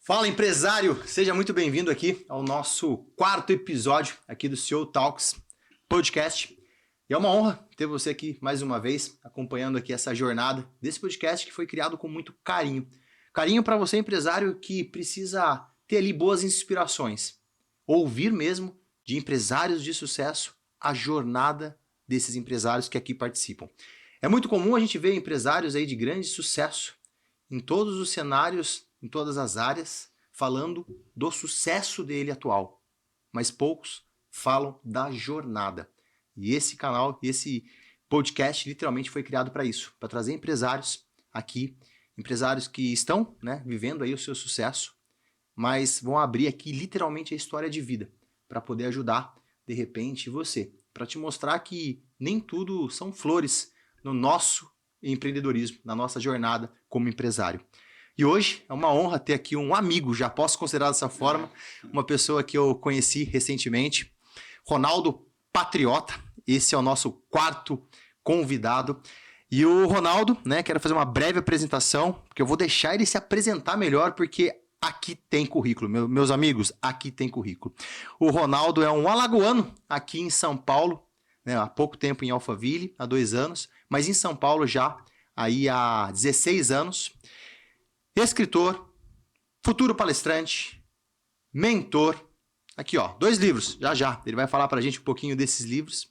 Fala, empresário! Seja muito bem-vindo aqui ao nosso quarto episódio aqui do CEO Talks Podcast. E é uma honra ter você aqui mais uma vez, acompanhando aqui essa jornada desse podcast que foi criado com muito carinho. Carinho para você, empresário, que precisa ter ali boas inspirações. Ouvir mesmo de empresários de sucesso a jornada desses empresários que aqui participam. É muito comum a gente ver empresários aí de grande sucesso em todos os cenários, em todas as áreas, falando do sucesso dele atual. Mas poucos falam da jornada. E esse canal, esse podcast literalmente foi criado para isso, para trazer empresários aqui, empresários que estão, vivendo aí o seu sucesso, mas vão abrir aqui literalmente a história de vida, para poder ajudar, de repente, você, para te mostrar que nem tudo são flores no nosso empreendedorismo, na nossa jornada como empresário. E hoje é uma honra ter aqui um amigo, já posso considerar dessa forma, uma pessoa que eu conheci recentemente, Ronaldo Patriota. Esse é o nosso quarto convidado. E o Ronaldo, quero fazer uma breve apresentação, porque eu vou deixar ele se apresentar melhor, porque aqui tem currículo, meus amigos, aqui tem currículo. O Ronaldo é um alagoano aqui em São Paulo, há pouco tempo em Alphaville, há 2 anos, mas em São Paulo já aí há 16 anos. Escritor, futuro palestrante, mentor. Aqui, 2 livros, já. Ele vai falar pra gente um pouquinho desses livros.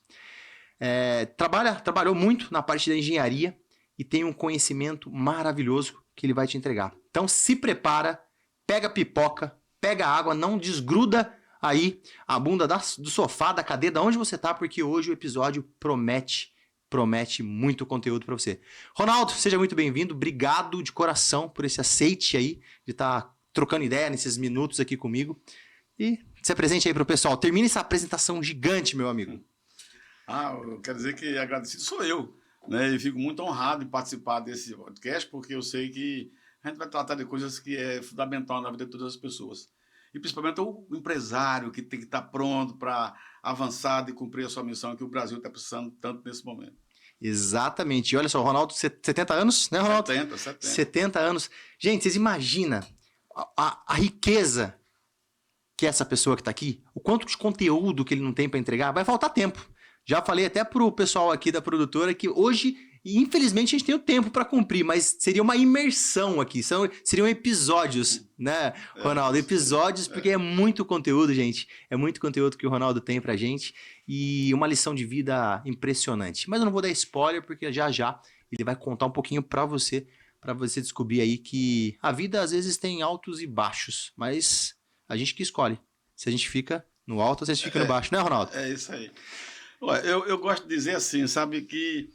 Trabalhou muito na parte da engenharia e tem um conhecimento maravilhoso que ele vai te entregar. Então se prepara, pega pipoca, pega água, não desgruda aí a bunda do sofá, da cadeira, de onde você tá, porque hoje o episódio promete muito conteúdo para você. Ronaldo, seja muito bem-vindo. Obrigado de coração por esse aceite aí, de estar trocando ideia nesses minutos aqui comigo. E se apresente aí para o pessoal. Termine essa apresentação gigante, meu amigo. Eu quero dizer que agradecido sou eu, E fico muito honrado em participar desse podcast, porque eu sei que a gente vai tratar de coisas que é fundamental na vida de todas as pessoas. E principalmente o empresário que tem que estar pronto para avançar e cumprir a sua missão, que o Brasil está precisando tanto nesse momento. Exatamente. E olha só, Ronaldo, 70 anos, né, Ronaldo? 70 anos. Gente, vocês imaginam a riqueza que essa pessoa que está aqui, o quanto de conteúdo que ele não tem para entregar, vai faltar tempo. Já falei até pro pessoal aqui da produtora que hoje, infelizmente, a gente tem o tempo para cumprir, mas seria uma imersão aqui, seriam episódios, né, Ronaldo? Episódios, porque é muito conteúdo, gente. É muito conteúdo que o Ronaldo tem pra gente e uma lição de vida impressionante. Mas eu não vou dar spoiler, porque já ele vai contar um pouquinho para você descobrir aí que a vida às vezes tem altos e baixos, mas a gente que escolhe. Se a gente fica no alto, se a gente fica no baixo, né, Ronaldo? É isso aí. Eu gosto de dizer assim, sabe, que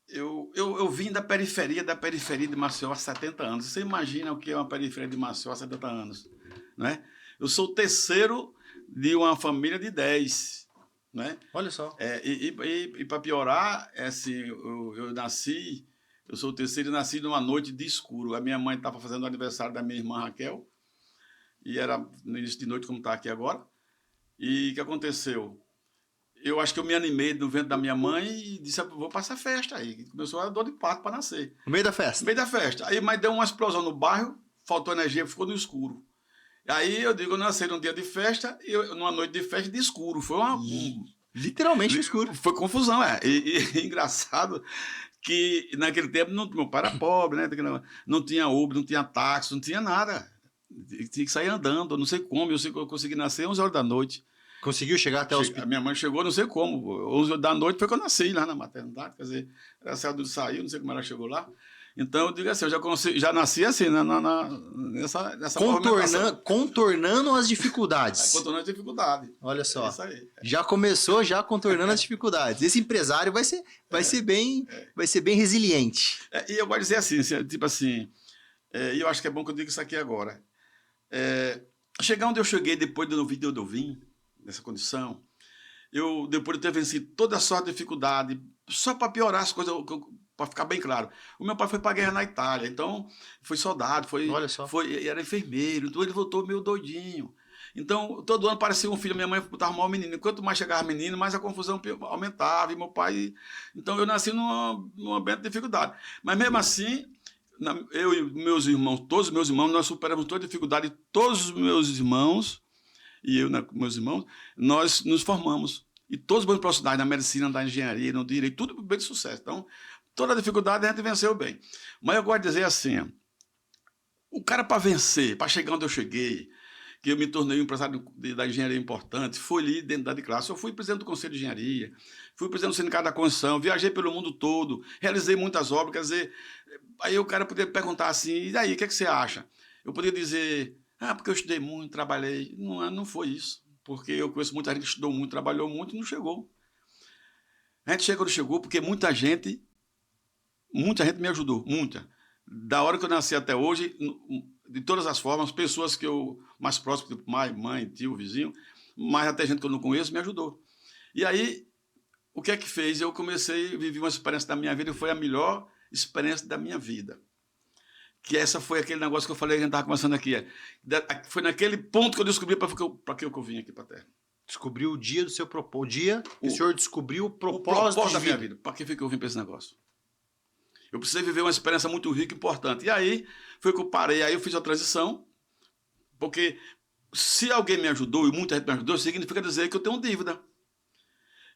eu vim da periferia de Maceió há 70 anos. Você imagina o que é uma periferia de Maceió há 70 anos, né? Eu sou o terceiro de uma família de 10, né? Olha só. E para piorar, eu sou o terceiro e nasci numa noite de escuro. A minha mãe estava fazendo o aniversário da minha irmã Raquel, e era no início de noite, como está aqui agora. E o que aconteceu? Eu acho que eu me animei no ventre da minha mãe e disse, vou passar festa aí. Começou a dor de parto para nascer. No meio da festa? No meio da festa. Aí, mas deu uma explosão no bairro, faltou energia, ficou no escuro. Aí eu digo, eu nasci num dia de festa, numa noite de festa de escuro. Foi literalmente no escuro. Foi confusão, E engraçado que naquele tempo meu pai era pobre, né? Não tinha Uber, não tinha táxi, não tinha nada. Tinha que sair andando, eu não sei como. Eu sei que eu consegui nascer 11 horas da noite. Conseguiu chegar até o hospital? A minha mãe chegou, não sei como. 11 horas da noite foi que eu nasci lá na maternidade. Quer dizer, ela saiu do sair, não sei como ela chegou lá. Então, eu digo assim, eu já nasci assim, nessa contornando as dificuldades. Contornando as dificuldades. Olha só. É isso aí. Já começou contornando as dificuldades. Esse empresário vai ser bem resiliente. E eu gosto de dizer assim, tipo assim, e eu acho que é bom que eu diga isso aqui agora. Chegar onde eu cheguei depois do vídeo eu vim, nessa condição, depois de ter vencido toda a sorte de dificuldade, só para piorar as coisas, para ficar bem claro. O meu pai foi para a guerra na Itália, então foi soldado, era enfermeiro, então ele voltou meio doidinho. Então, todo ano parecia um filho, minha mãe botava mal o menino. Quanto mais chegava menino, mais a confusão aumentava. E meu pai... Então, eu nasci num ambiente de dificuldade. Mas, mesmo assim, eu e meus irmãos, todos os meus irmãos, nós superamos toda a dificuldade, todos os meus irmãos, e eu, né, com meus irmãos, nós nos formamos. E todos os bons profissionais na medicina, na engenharia, no direito, tudo bem de sucesso. Então, toda a dificuldade a gente venceu bem. Mas eu gosto de dizer assim, ó, o cara para vencer, para chegar onde eu cheguei, que eu me tornei um empresário da engenharia importante, foi ali dentro da de classe. Eu fui presidente do Conselho de Engenharia, fui presidente do Sindicato da Construção, viajei pelo mundo todo, realizei muitas obras, quer dizer, aí o cara poderia perguntar assim, e daí, o que é que você acha? Eu poderia dizer, porque eu estudei muito, trabalhei. Não foi isso, porque eu conheço muita gente que estudou muito, trabalhou muito e não chegou. A gente chegou, não chegou, porque muita gente me ajudou, muita. Da hora que eu nasci até hoje, de todas as formas, pessoas que eu mais próximo, tipo mãe, tio, vizinho, mas até gente que eu não conheço, me ajudou. E aí, o que é que fez? Eu comecei a viver uma experiência da minha vida, e foi a melhor experiência da minha vida. Que essa foi aquele negócio que eu falei, que a gente estava conversando aqui. Foi naquele ponto que eu descobri para que eu vim aqui para a Terra. Descobriu o dia do seu propósito. O dia que o senhor descobriu o propósito da minha vida. Para que foi que eu vim para esse negócio? Eu precisei viver uma experiência muito rica e importante. E aí, foi que eu parei, aí eu fiz a transição, porque se alguém me ajudou, e muita gente me ajudou, significa dizer que eu tenho dívida.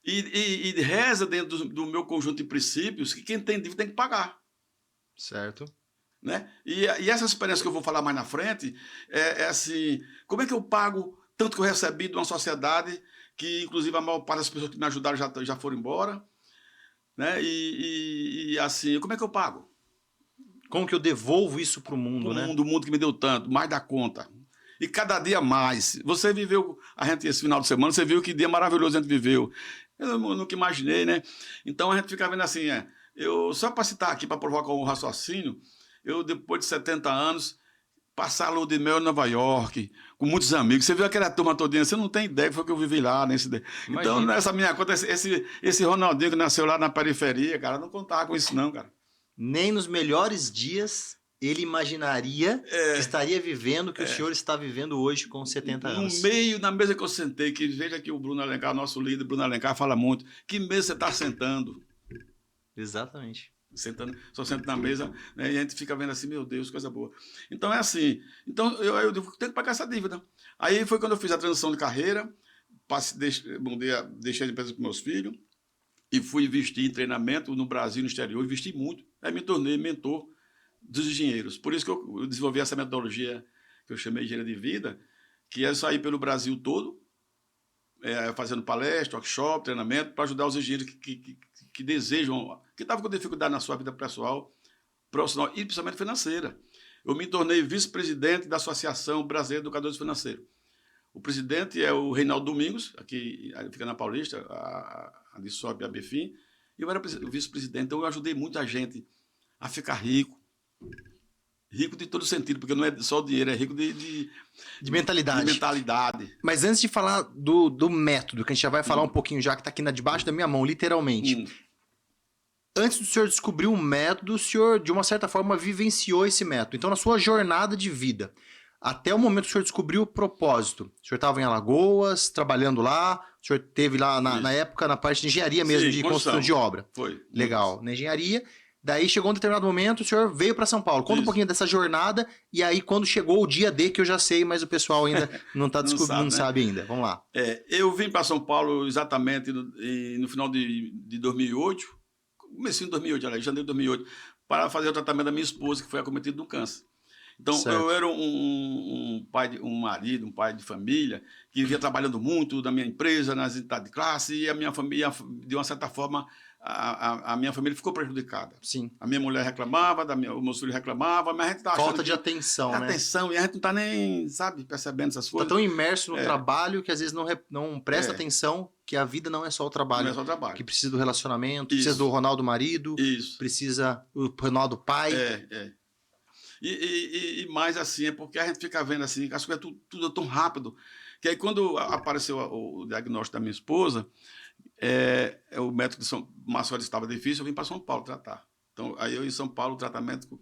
E reza dentro do meu conjunto de princípios que quem tem dívida tem que pagar. Certo. Né? E essa experiência que eu vou falar mais na frente é assim, como é que eu pago tanto que eu recebi de uma sociedade que, inclusive, a maior parte das pessoas que me ajudaram já foram embora, né? E assim, como é que eu pago? Como que eu devolvo isso para o mundo, né? O mundo que me deu tanto, mais da conta. E cada dia mais. Você viveu, a gente esse final de semana, você viu que dia maravilhoso a gente viveu. Eu nunca imaginei, né? Então a gente fica vendo assim, só para citar aqui, para provocar um raciocínio, eu, depois de 70 anos, passar a lua de mel em Nova York, com muitos amigos. Você viu aquela turma todinha, você não tem ideia que foi que eu vivi lá. Então, nessa minha conta, esse Ronaldinho que nasceu lá na periferia, cara, não contava com isso não, cara. Nem nos melhores dias ele imaginaria que estaria vivendo o que o senhor está vivendo hoje com 70 anos. Na mesa que eu sentei, que veja que o Bruno Alencar, nosso líder, Bruno Alencar, fala muito, que mesa você está sentando? Exatamente. Só sento na mesa, né, e a gente fica vendo assim, meu Deus, coisa boa. Então é assim, então eu tenho que pagar essa dívida. Aí foi quando eu fiz a transição de carreira, deixei a empresa para meus filhos, e fui investir em treinamento no Brasil e no exterior, investi muito, aí me tornei mentor dos engenheiros. Por isso que eu desenvolvi essa metodologia que eu chamei de engenharia de vida, que é sair pelo Brasil todo, fazendo palestra, workshop, treinamento, para ajudar os engenheiros que desejam, que estavam com dificuldade na sua vida pessoal, profissional e principalmente financeira. Eu me tornei vice-presidente da Associação Brasileira de Educadores Financeiros. O presidente é o Reinaldo Domingos, aqui fica na Paulista, a Dissob e a Befim, e eu era o vice-presidente. Então eu ajudei muita gente a ficar rico. Rico de todo sentido, porque não é só o dinheiro, é rico de mentalidade. De mentalidade. Mas antes de falar do método, que a gente já vai falar um pouquinho já, que está aqui debaixo da minha mão, literalmente. Antes do senhor descobrir um método, o senhor, de uma certa forma, vivenciou esse método. Então, na sua jornada de vida, até o momento que o senhor descobriu o propósito, o senhor estava em Alagoas, trabalhando lá, o senhor esteve lá, na época, na parte de engenharia mesmo, de construção de obra. Foi. Legal. Na engenharia. Daí chegou um determinado momento, o senhor veio para São Paulo. Conta um pouquinho dessa jornada, e aí quando chegou o dia D, que eu já sei, mas o pessoal ainda não está descobrindo, não sabe ainda. Vamos lá. Eu vim para São Paulo exatamente no final de 2008, comecinho de 2008, aliás, janeiro de 2008, para fazer o tratamento da minha esposa, que foi acometida de um câncer. Então, eu era um pai de família, que vinha trabalhando muito na minha empresa, nas entidades de classe, e a minha família, de uma certa forma, a minha família ficou prejudicada. Sim. A minha mulher reclamava, os meus filhos reclamavam, mas a gente está achando... Falta de atenção, né? Atenção, e a gente não está nem, percebendo essas coisas. Está tão imerso no trabalho que às vezes não presta atenção que a vida não é só o trabalho. Não é só o trabalho. Que precisa do relacionamento, precisa do Ronaldo marido, precisa do Ronaldo pai. E mais assim, é porque a gente fica vendo assim, as coisas tudo é tão rápido, que aí quando apareceu o diagnóstico da minha esposa, o método de Maceió estava difícil, eu vim para São Paulo tratar. Então, aí eu em São Paulo, o tratamento,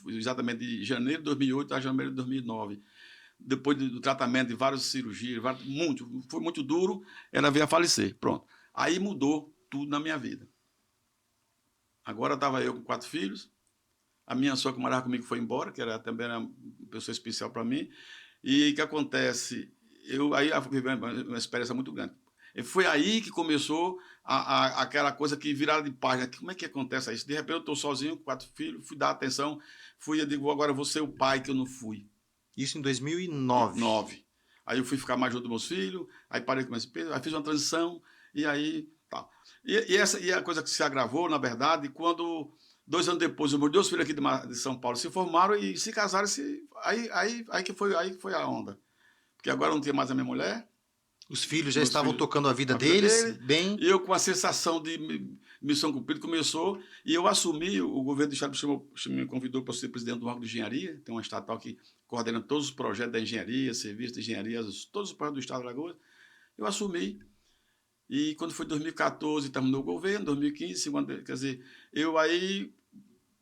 exatamente de janeiro de 2008 a janeiro de 2009. Depois do tratamento de várias cirurgias, foi muito duro, ela veio a falecer. Pronto. Aí mudou tudo na minha vida. Agora estava eu com 4 filhos, A minha sogra que morava comigo foi embora, que também era uma pessoa especial para mim. E o que acontece? Aí eu vivi uma experiência muito grande. E foi aí que começou aquela coisa que virada de página. Como é que acontece isso? De repente eu estou sozinho, com 4 filhos, fui dar atenção, eu digo, agora eu vou ser o pai que eu não fui. Isso em 2009. 9. Aí eu fui ficar mais junto dos meus filhos, aí parei com esse peso, aí fiz uma transição, e aí tal. E a coisa que se agravou, na verdade, quando 2 anos depois, os meus 2 filhos aqui de São Paulo se formaram e se casaram, aí que foi a onda. Porque agora eu não tinha mais a minha mulher. Os filhos já estavam tocando a vida deles, bem. E eu, com a sensação de missão cumprida, começou, e eu assumi, o governo do estado me convidou para ser presidente do órgão de engenharia, tem uma estatal que coordena todos os projetos da engenharia, serviços de engenharia, todos os projetos do estado de Alagoas. Eu assumi, e quando foi 2014, terminou o governo, 2015, quer dizer, eu aí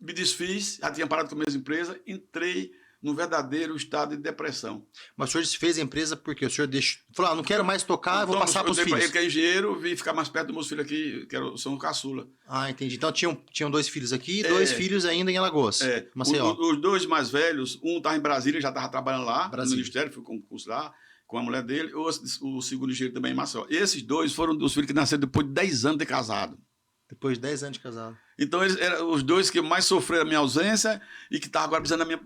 me desfiz, já tinha parado com as minhas empresas, entrei no verdadeiro estado de depressão. Mas o senhor desfez a empresa porque o senhor falou, não quero mais tocar, vou passar para os filhos. Ele que é engenheiro, vim ficar mais perto dos meus filhos aqui, que são caçula. Ah, entendi. Então tinham 2 filhos aqui e 2 filhos ainda em Alagoas. Maceió. Os 2 mais velhos, um estava em Brasília, já estava trabalhando lá, Brasília. no Ministério, foi concurso lá, com a mulher dele, o segundo engenheiro também em Maceió. Esses 2 foram dos filhos que nasceram depois de 10 anos de casado. Depois de 10 anos de casado. Então eles eram os 2 que mais sofreram a minha ausência e que estavam agora precisando da minha...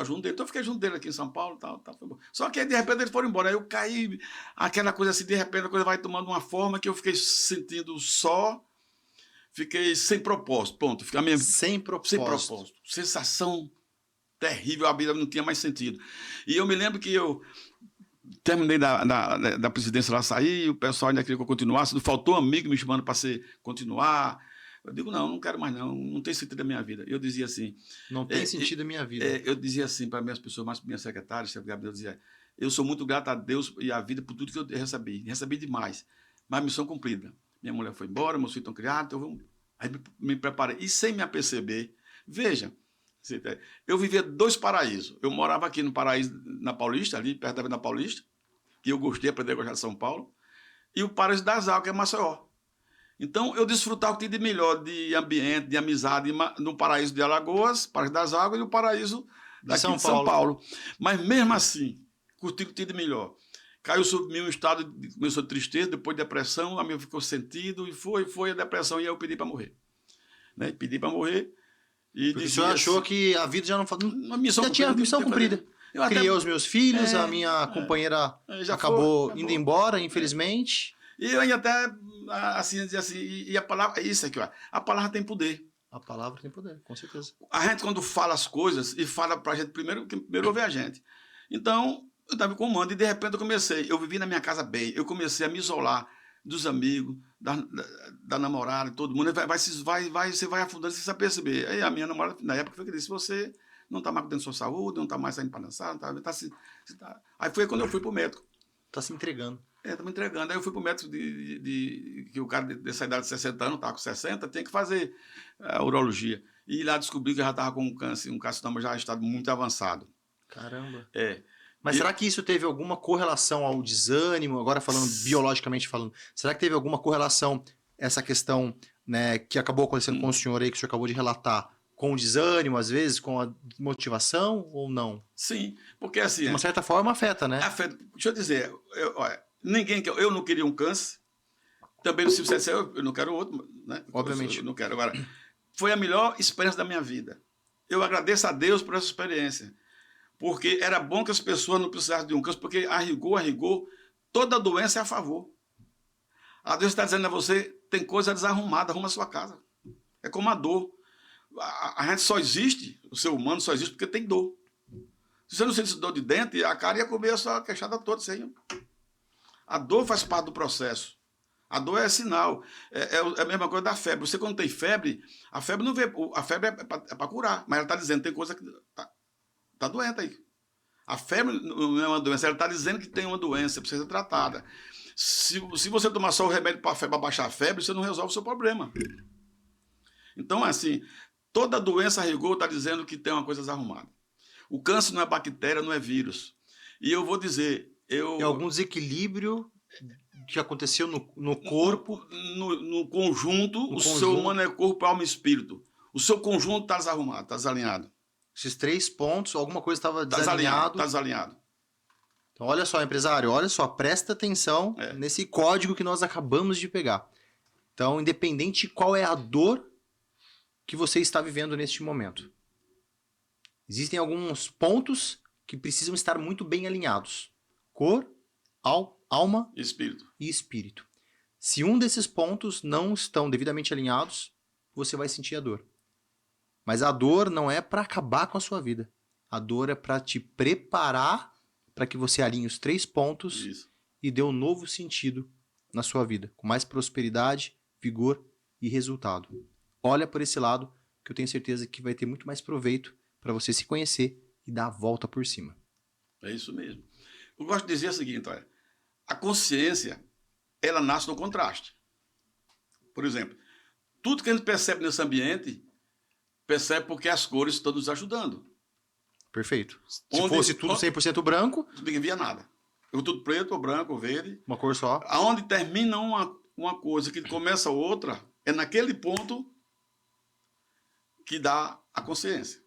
junto dele. Então eu fiquei junto dele aqui em São Paulo, tal, foi bom. Só que aí, de repente, eles foram embora. Aí eu caí, aquela coisa assim, de repente a coisa vai tomando uma forma que eu fiquei sentindo só, fiquei sem propósito, ponto. Sem propósito. Sem propósito. Sensação terrível, a vida não tinha mais sentido. E eu me lembro que eu terminei da presidência lá, saí, o pessoal ainda queria que eu continuasse, faltou um amigo me chamando para continuar. Eu digo, não quero mais não tem sentido a minha vida. Eu dizia assim... Não tem sentido a minha vida. Eu dizia assim para minhas pessoas, mais para minha secretária, eu dizia, eu sou muito grato a Deus e à vida por tudo que eu recebi demais, mas missão cumprida. Minha mulher foi embora, meus filhos estão criados, então aí me preparei. E sem me aperceber, veja, eu vivia 2 paraísos. Eu morava aqui no paraíso, na Paulista, ali perto da Avenida Paulista, que eu gostei, aprendi a gostar de São Paulo, e o paraíso das Águas, que é Maceió. Então, eu desfrutava o que tinha de melhor de ambiente, de amizade, no paraíso de Alagoas, paraíso das Águas, e o paraíso daqui de São Paulo. Mas, mesmo assim, curti o que tinha de melhor. Caiu sobre mim um estado, começou de tristeza, depois de depressão, a minha ficou sentido, e foi a depressão, e aí eu pedi para morrer. Né? Pedi para morrer. E porque o senhor achou que a vida já não... já tinha missão cumprida. Criei os meus filhos, a minha companheira acabou indo embora, infelizmente... E eu ainda até, assim, dizer assim, e a palavra, isso aqui, ó, a palavra tem poder. A palavra tem poder, com certeza. A gente, quando fala as coisas, e fala pra gente primeiro ouvir a gente. Então, eu estava com comando, e de repente eu vivi na minha casa bem, eu comecei a me isolar dos amigos, da namorada, todo mundo, você vai afundando sem saber perceber. Aí a minha namorada, na época, foi que disse, você não está mais cuidando da sua saúde, não está mais saindo para dançar, Aí foi quando eu fui pro médico. Está se entregando. Tá me entregando. Aí eu fui pro médico que o cara dessa idade de 60 anos, estava com 60, tem que fazer a urologia. E lá descobri que eu já estava com um carcinoma já em estado muito avançado. Caramba. Mas será que isso teve alguma correlação ao desânimo, agora falando biologicamente falando, será que teve alguma correlação essa questão, né, que acabou acontecendo com o senhor aí, que o senhor acabou de relatar, com o desânimo, às vezes, com a motivação ou não? Sim, porque assim... De uma certa forma afeta, né? Afeta. Deixa eu dizer, olha, eu não queria um câncer, também se você disser, eu não quero outro, né? Obviamente. Eu não quero. Agora, foi a melhor experiência da minha vida. Eu agradeço a Deus por essa experiência, porque era bom que as pessoas não precisassem de um câncer, porque a rigor, toda doença é a favor. A Deus está dizendo a você, tem coisa desarrumada, arruma a sua casa. É como a dor. A gente só existe, o ser humano só existe porque tem dor. Se você não sente dor de dente, a cara ia comer a sua queixada toda. Assim. A dor faz parte do processo. A dor é sinal. É a mesma coisa da febre. Você, quando tem febre, a febre não vê. A febre é para curar, mas ela está dizendo que tem coisa que está doente aí. A febre não é uma doença, ela está dizendo que tem uma doença, precisa ser tratada. Se você tomar só o remédio para baixar a febre, você não resolve o seu problema. Então, assim, toda doença a rigor está dizendo que tem uma coisa desarrumada. O câncer não é bactéria, não é vírus. E eu vou dizer... Tem algum desequilíbrio que aconteceu no corpo? No conjunto, o ser humano é corpo, alma e espírito. O seu conjunto está desarrumado, está desalinhado. Esses 3 pontos, alguma coisa estava Está desalinhado. desalinhado. Então, olha só, empresário, olha só, presta atenção nesse código que nós acabamos de pegar. Então, independente de qual é a dor que você está vivendo neste momento, existem alguns pontos que precisam estar muito bem alinhados. Cor, alma Espírito. e espírito. Se um desses pontos não estão devidamente alinhados, você vai sentir a dor. Mas a dor não é para acabar com a sua vida. A dor é para te preparar para que você alinhe os 3 pontos Isso. e dê um novo sentido na sua vida, com mais prosperidade, vigor e resultado. Olha por esse lado, que eu tenho certeza que vai ter muito mais proveito para você se conhecer e dar a volta por cima. É isso mesmo. Eu gosto de dizer o seguinte, olha, a consciência, ela nasce no contraste. Por exemplo, tudo que a gente percebe nesse ambiente, percebe porque as cores estão nos ajudando. Perfeito. Se Onde- fosse tudo 100% branco, Ninguém via nada. Eu tudo preto, ou branco, ou verde. uma cor só. Aonde termina uma coisa que começa outra, é naquele ponto que dá a consciência.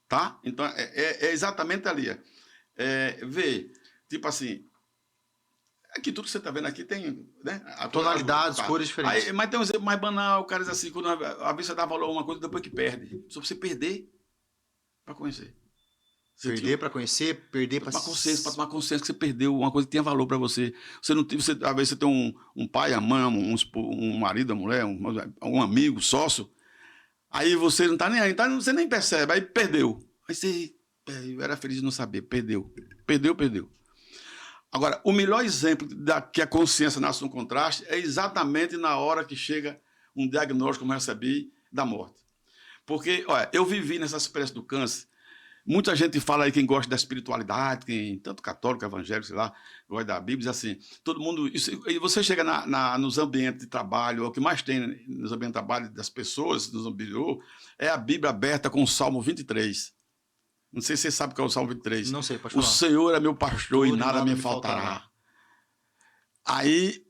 Tá? Então, é exatamente ali. Ver, tipo assim, aqui tudo que você está vendo aqui tem, né? Tonalidades, cores diferentes. Aí, mas tem um exemplo mais banal, o cara diz assim, quando a vez você dá valor a uma coisa depois que perde. Só você perder para conhecer. Perder para conhecer, perder para Para tomar consciência que você perdeu uma coisa que tinha valor para você. Você não tem, às vezes você tem um pai, a mãe, um marido, a mulher, um amigo, sócio. Aí você não tá nem aí, você nem percebe, aí perdeu. Aí você eu era feliz de não saber, perdeu. Perdeu. Agora, o melhor exemplo que a consciência nasce no contraste é exatamente na hora que chega um diagnóstico, como eu recebi, da morte. Porque, olha, eu vivi nessa experiência do câncer. Muita gente fala aí, quem gosta da espiritualidade, tanto católico, evangélico, sei lá, gosta da Bíblia, diz assim, todo mundo... E você chega nos ambientes de trabalho, o que mais tem nos ambientes de trabalho das pessoas, nos ambientes, é a Bíblia aberta com o Salmo 23. Não sei se você sabe qual é o Salmo 23. Não sei, pode O falar. Senhor é meu pastor e Tudo nada me faltará. Aí,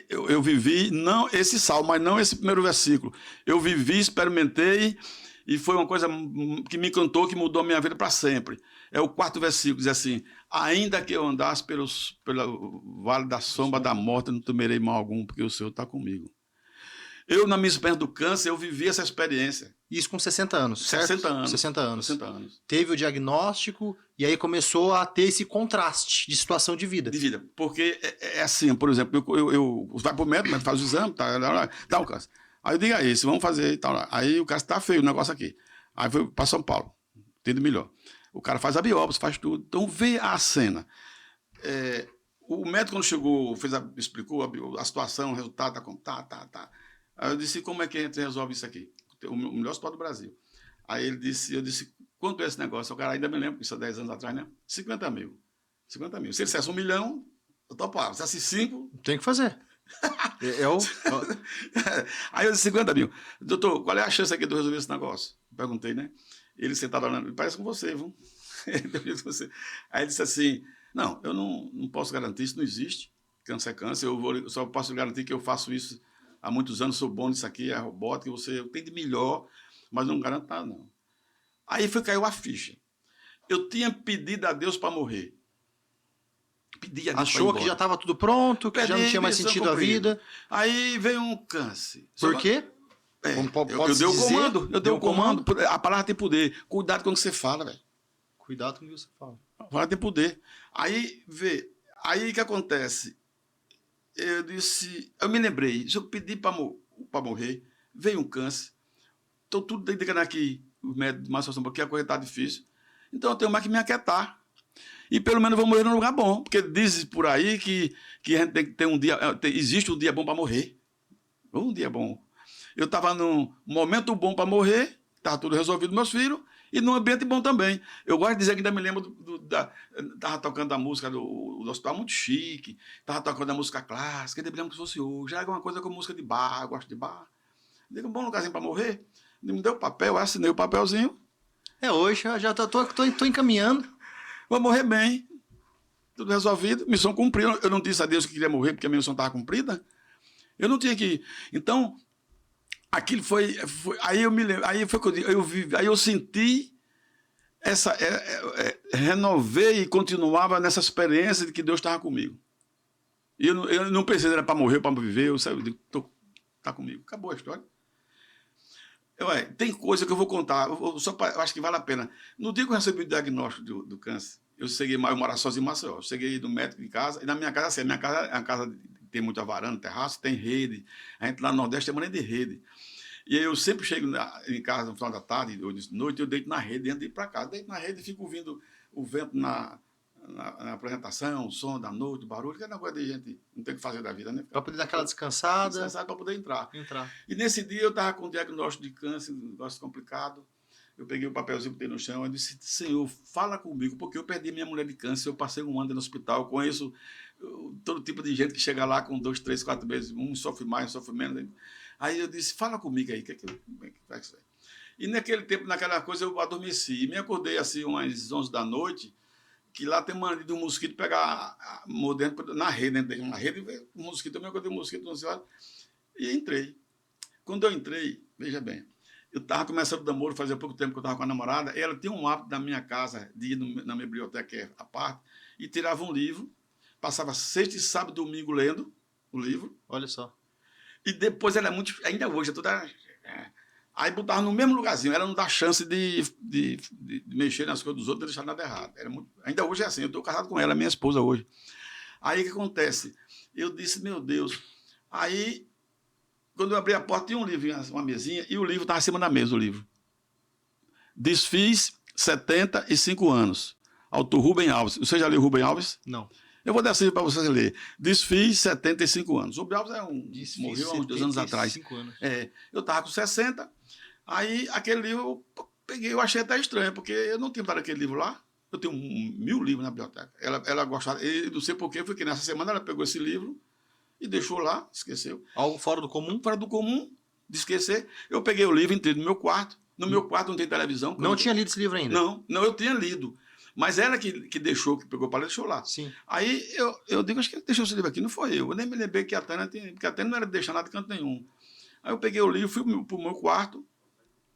eu vivi, não esse salmo, mas não esse primeiro versículo. Eu vivi, experimentei, e foi uma coisa que me encantou, que mudou a minha vida para sempre. É o 4º versículo, diz assim, ainda que eu andasse pelo vale da sombra da morte, eu não temerei mal algum, porque o Senhor está comigo. Eu, na minha experiência do câncer, eu vivi essa experiência. Isso com 60 anos, certo? 60 anos. 60 anos. 60 anos. Teve o diagnóstico e aí começou a ter esse contraste de situação de vida. De vida. Porque é assim, por exemplo, eu vai pro médico, faz o exame, tá o câncer. Aí eu digo a esse, vamos fazer e tal. Aí o câncer tá feio, o negócio aqui. Aí foi para São Paulo, entende melhor. O cara faz a biópsia, faz tudo. Então vê a cena. O médico, quando chegou, explicou a situação, o resultado, tá. Aí eu disse, como é que a gente resolve isso aqui? O melhor hospital do Brasil. Aí eu disse, quanto é esse negócio? O cara ainda me lembra, isso há 10 anos atrás, né? 50 mil. Se ele dissesse 1 milhão, eu topava. Se dissesse 5... Tem que fazer. Aí eu disse 50 mil. Doutor, qual é a chance aqui de eu resolver esse negócio? Perguntei, né? Ele sentado olhando, parece com você, viu? Aí ele disse assim, não, eu não posso garantir, isso não existe. Câncer é câncer, eu só posso garantir que eu faço isso há muitos anos, sou bom nisso aqui, é robótica, você tem de melhor, mas não garanto nada, não. Aí caiu a ficha. Eu tinha pedido a Deus para morrer. Pedi a Deus Achou que já estava tudo pronto, que já não tinha mais sentido a vida. Aí veio um câncer. Por quê? Eu dei o comando. Eu dei o comando. A palavra tem poder. Cuidado com o que você fala, velho. Cuidado com o que você fala. A palavra tem poder. Aí o que acontece? Eu me lembrei, se eu pedir para morrer, veio um câncer, estou tudo dedicando aqui, os médicos de uma situação, porque a coisa está difícil, então eu tenho mais que me aquietar. E pelo menos vou morrer num lugar bom, porque diz por aí que a gente tem que ter um dia, existe um dia bom para morrer. Um dia bom. Eu estava num momento bom para morrer, estava tudo resolvido, meus filhos, e num ambiente bom também. Eu gosto de dizer que ainda me lembro estava tocando a música do hospital muito chique, estava tocando a música clássica, ainda me lembro que fosse hoje. Já é alguma coisa com música de bar, gosto de bar. Digo, um bom lugarzinho para morrer. Ele me deu o papel, eu assinei o papelzinho. Hoje, já tô encaminhando. Vou morrer bem. Tudo resolvido, missão cumprida. Eu não disse a Deus que queria morrer porque a minha missão estava cumprida. Eu não tinha que... Então, aquilo foi aí eu me lembro, aí foi que aí eu senti renovei e continuava nessa experiência de que Deus estava comigo. E eu não pensei, era para morrer, para viver, eu digo, tá comigo. Acabou a história. Tem coisa que eu vou contar, eu acho que vale a pena. No dia que eu recebi o diagnóstico do câncer, eu morava sozinho em Maceió. Eu cheguei do médico em casa, e na minha casa, assim, a minha casa é uma casa que tem muita varanda, terraço, tem rede. A gente lá no Nordeste tem maneira de rede. E aí eu sempre chego em casa no final da tarde, ou de noite, eu deito na rede antes de ir para casa. Deito na rede e fico ouvindo o vento na apresentação, o som da noite, o barulho, que é uma coisa de gente não tem o que fazer da vida, né? Para poder dar aquela descansada. Descansado para poder entrar. E nesse dia eu estava com um diagnóstico de câncer, um negócio complicado. Eu peguei o papelzinho, botei no chão e disse, Senhor, fala comigo, porque eu perdi minha mulher de câncer, eu passei um ano no hospital, eu conheço todo tipo de gente que chega lá com 2, 3, 4 meses, um sofre mais, um sofre menos. Aí eu disse, fala comigo aí, como é que vai isso aí? E naquele tempo, naquela coisa, eu adormeci. E me acordei assim, umas 11 da noite, que lá tem mania de um mosquito pegar mordendo na rede, né? Na rede, um mosquito, eu me acordei um mosquito, 11 horas, e entrei. Quando eu entrei, veja bem, eu estava começando o namoro, fazia pouco tempo que eu estava com a namorada, ela tinha um hábito da minha casa de ir na minha biblioteca, que é a parte, e tirava um livro, passava sexta, sábado e domingo lendo o livro. Olha só. E depois ela é muito, ainda hoje, é toda... Aí botava no mesmo lugarzinho, ela não dá chance de mexer nas coisas dos outros, de deixar nada errado. Ainda hoje é assim, eu estou casado com ela, minha esposa hoje. Aí o que acontece? Eu disse, meu Deus. Aí, quando eu abri a porta, tinha um livro, uma mesinha, e o livro estava em cima da mesa, o livro. Desfiz 75 anos. Autor Rubem Alves. Você já leu Rubem Alves? Não. Eu vou dar assim para vocês lerem. Desfiz 75 anos. Rubem Alves morreu há uns 2 anos atrás. Anos. Eu estava com 60. Aí, aquele livro, eu achei até estranho, porque eu não tinha dado aquele livro lá. Eu tenho 1000 livros na biblioteca. Ela gostava, e não sei porquê, foi que nessa semana ela pegou esse livro e deixou lá, esqueceu. Algo fora do comum? Fora do comum, de esquecer. Eu peguei o livro, entrei no meu quarto. No meu quarto não tem televisão. Não tinha lido esse livro ainda? Não, eu tinha lido. Mas ela que deixou, que pegou para ela, deixou lá. Sim. Aí eu digo, acho que ele deixou esse livro aqui, não foi eu. Eu nem me lembrei que a Tânia tinha, porque a Tânia não era de deixar nada de canto nenhum. Aí eu peguei o livro, fui para o meu quarto.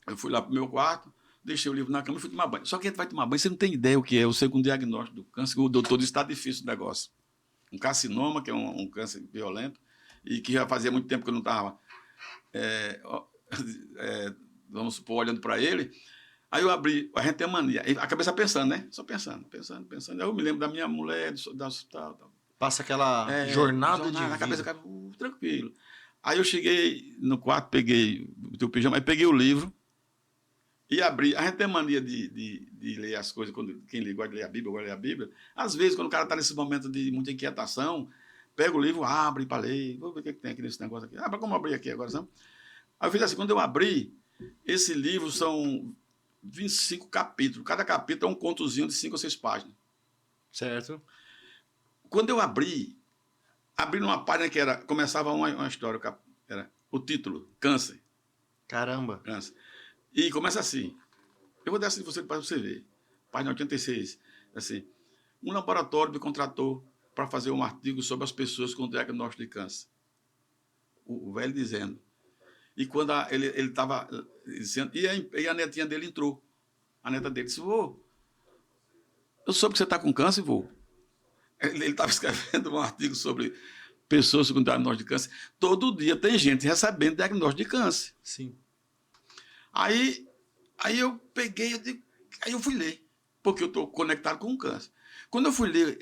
Eu fui lá para o meu quarto, deixei o livro na cama e fui tomar banho. Só que a gente vai tomar banho, você não tem ideia o que é. Eu sei com o diagnóstico do câncer, o doutor disse que está difícil o negócio. Um carcinoma, que é um câncer violento, e que já fazia muito tempo que eu não estava, vamos supor, olhando para ele. Aí eu abri, a gente tem mania, a cabeça pensando, né? Só pensando. Aí eu me lembro da minha mulher, da hospital. Passa aquela jornada de vida. Na cabeça, tranquilo. Aí eu cheguei no quarto, peguei o teu pijama, aí peguei o livro, e abri. A gente tem mania de ler as coisas, quem gosta de ler a Bíblia, gosta de ler a Bíblia. Às vezes, quando o cara está nesse momento de muita inquietação, pega o livro, abre para ler. Vou ver o que tem aqui nesse negócio aqui. Como abrir aqui agora, sabe? Aí eu fiz assim, quando eu abri, esse livro são 25 capítulos. Cada capítulo é um contozinho de 5 ou 6 páginas. Certo. Quando eu abri numa página que começava uma história, era o título, Câncer. Caramba. Câncer. E começa assim. Eu vou dar assim para você ver. Página 86. Assim. Um laboratório me contratou para fazer um artigo sobre as pessoas com diagnóstico de câncer. O velho dizendo. E quando ele estava dizendo. E a netinha dele entrou. A neta dele disse: vô, eu soube que você está com câncer, vô. Ele estava escrevendo um artigo sobre pessoas com diagnóstico de câncer. Todo dia tem gente recebendo diagnóstico de câncer. Sim. Aí eu peguei, aí eu fui ler, porque eu estou conectado com o câncer. Quando eu fui ler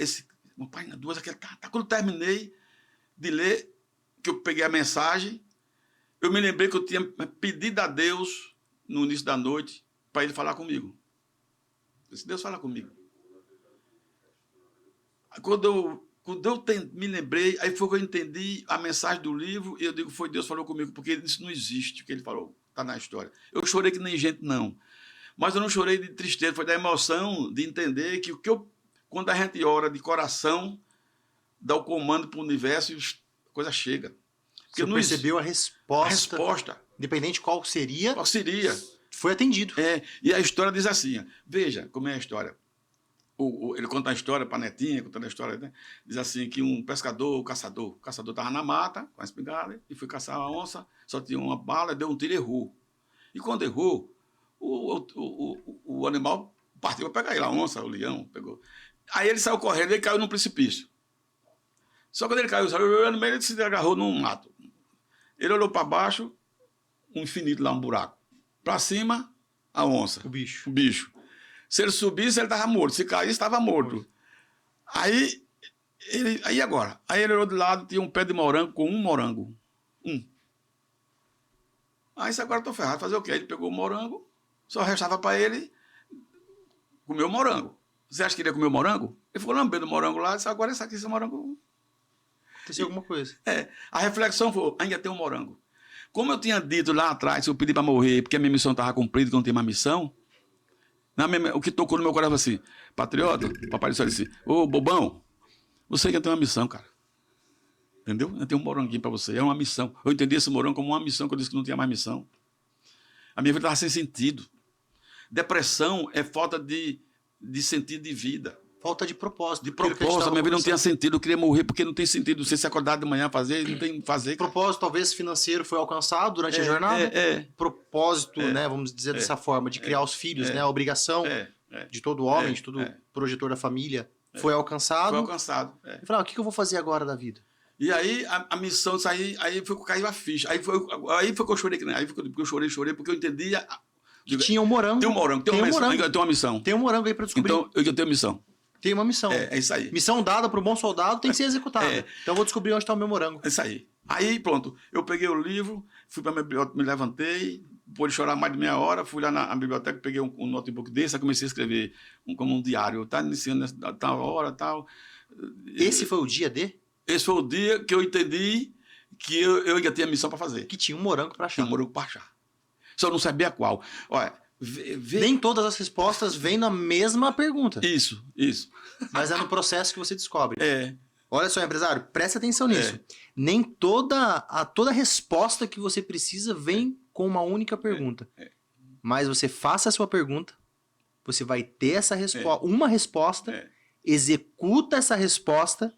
uma página, 2, quando eu terminei de ler, que eu peguei a mensagem, eu me lembrei que eu tinha pedido a Deus, no início da noite, para ele falar comigo. Eu disse: Deus, fala comigo. Quando eu me lembrei, aí foi que eu entendi a mensagem do livro, e eu digo, foi Deus que falou comigo, porque isso não existe, o que ele falou. Está na história. Eu chorei que nem gente, não. Mas eu não chorei de tristeza, foi da emoção de entender que quando a gente ora de coração, dá o comando para o universo e a coisa chega. Porque você percebeu a resposta. A resposta. Independente qual seria. Qual seria? Foi atendido. E a história diz assim, veja como é a história. Ele conta a história para a netinha, contando a história, né? Diz assim que um pescador, o caçador estava na mata com a espingarda e foi caçar a onça. Só tinha uma bala, deu um tiro e errou. E quando errou, o animal partiu para pegar ele, a onça, o leão, pegou. Aí ele saiu correndo e caiu num precipício. Só quando ele caiu, no meio, ele se agarrou num mato. Ele olhou para baixo, um infinito lá, um buraco. Para cima, a onça. O bicho. O bicho. Se ele subisse, ele estava morto. Se caísse, estava morto. Aí agora? Aí ele olhou de lado, tinha um pé de morango com um morango. Aí isso agora eu tô ferrado. Fazer o quê? Ele pegou o morango, só restava para ele comer o morango. Você acha que ele ia comer o morango? Ele ficou lambendo o morango lá e disse, agora esse morango... Aconteceu alguma coisa. A reflexão foi, ainda tem um morango. Como eu tinha dito lá atrás, se eu pedi para morrer porque a minha missão estava cumprida, que eu não tinha mais missão, o que tocou no meu coração foi assim, patriota, o papai do céu disse, ô bobão, você ainda tem uma missão, cara. Entendeu? Eu tenho um moranguinho para você, é uma missão. Eu entendi esse morango como uma missão, que eu disse que não tinha mais missão. A minha vida estava sem sentido. Depressão é falta de sentido de vida. Falta de propósito. De propósito, a minha vida não tinha sentido, eu queria morrer porque não tem sentido. Você se acordar de manhã fazer, não tem fazer. Propósito talvez financeiro foi alcançado durante a jornada. Propósito, né, vamos dizer dessa forma, de criar os filhos, né, a obrigação de todo homem, de todo projetor da família, foi alcançado. Foi alcançado. E falar, o que eu vou fazer agora da vida? E aí a missão aí foi que caiu a ficha. Aí foi que eu chorei, aí foi que eu chorei porque eu entendia. Que tinha um morango. Tem um morango, tem uma missão. Tem um morango aí para descobrir. Então eu tenho missão. Tem uma missão. É isso aí. Missão dada para o bom soldado tem que ser executada. Então eu vou descobrir onde está o meu morango. É isso aí. Aí pronto, eu peguei o livro, fui para a biblioteca, me levantei, depois de chorar mais de meia hora, fui lá na biblioteca, peguei um notebook desse, aí comecei a escrever como um diário. Tá iniciando tal hora, tal. Esse foi o dia de? Esse foi o dia que eu entendi que eu ainda tinha missão para fazer. Que tinha um morango para achar. Tinha um morango para achar. Só não sabia qual. Olha, nem todas as respostas vêm na mesma pergunta. Isso. Mas é no processo que você descobre. É. Olha só, empresário, presta atenção nisso. Nem toda resposta que você precisa vem com uma única pergunta. Mas você faça a sua pergunta, você vai ter essa uma resposta, executa essa resposta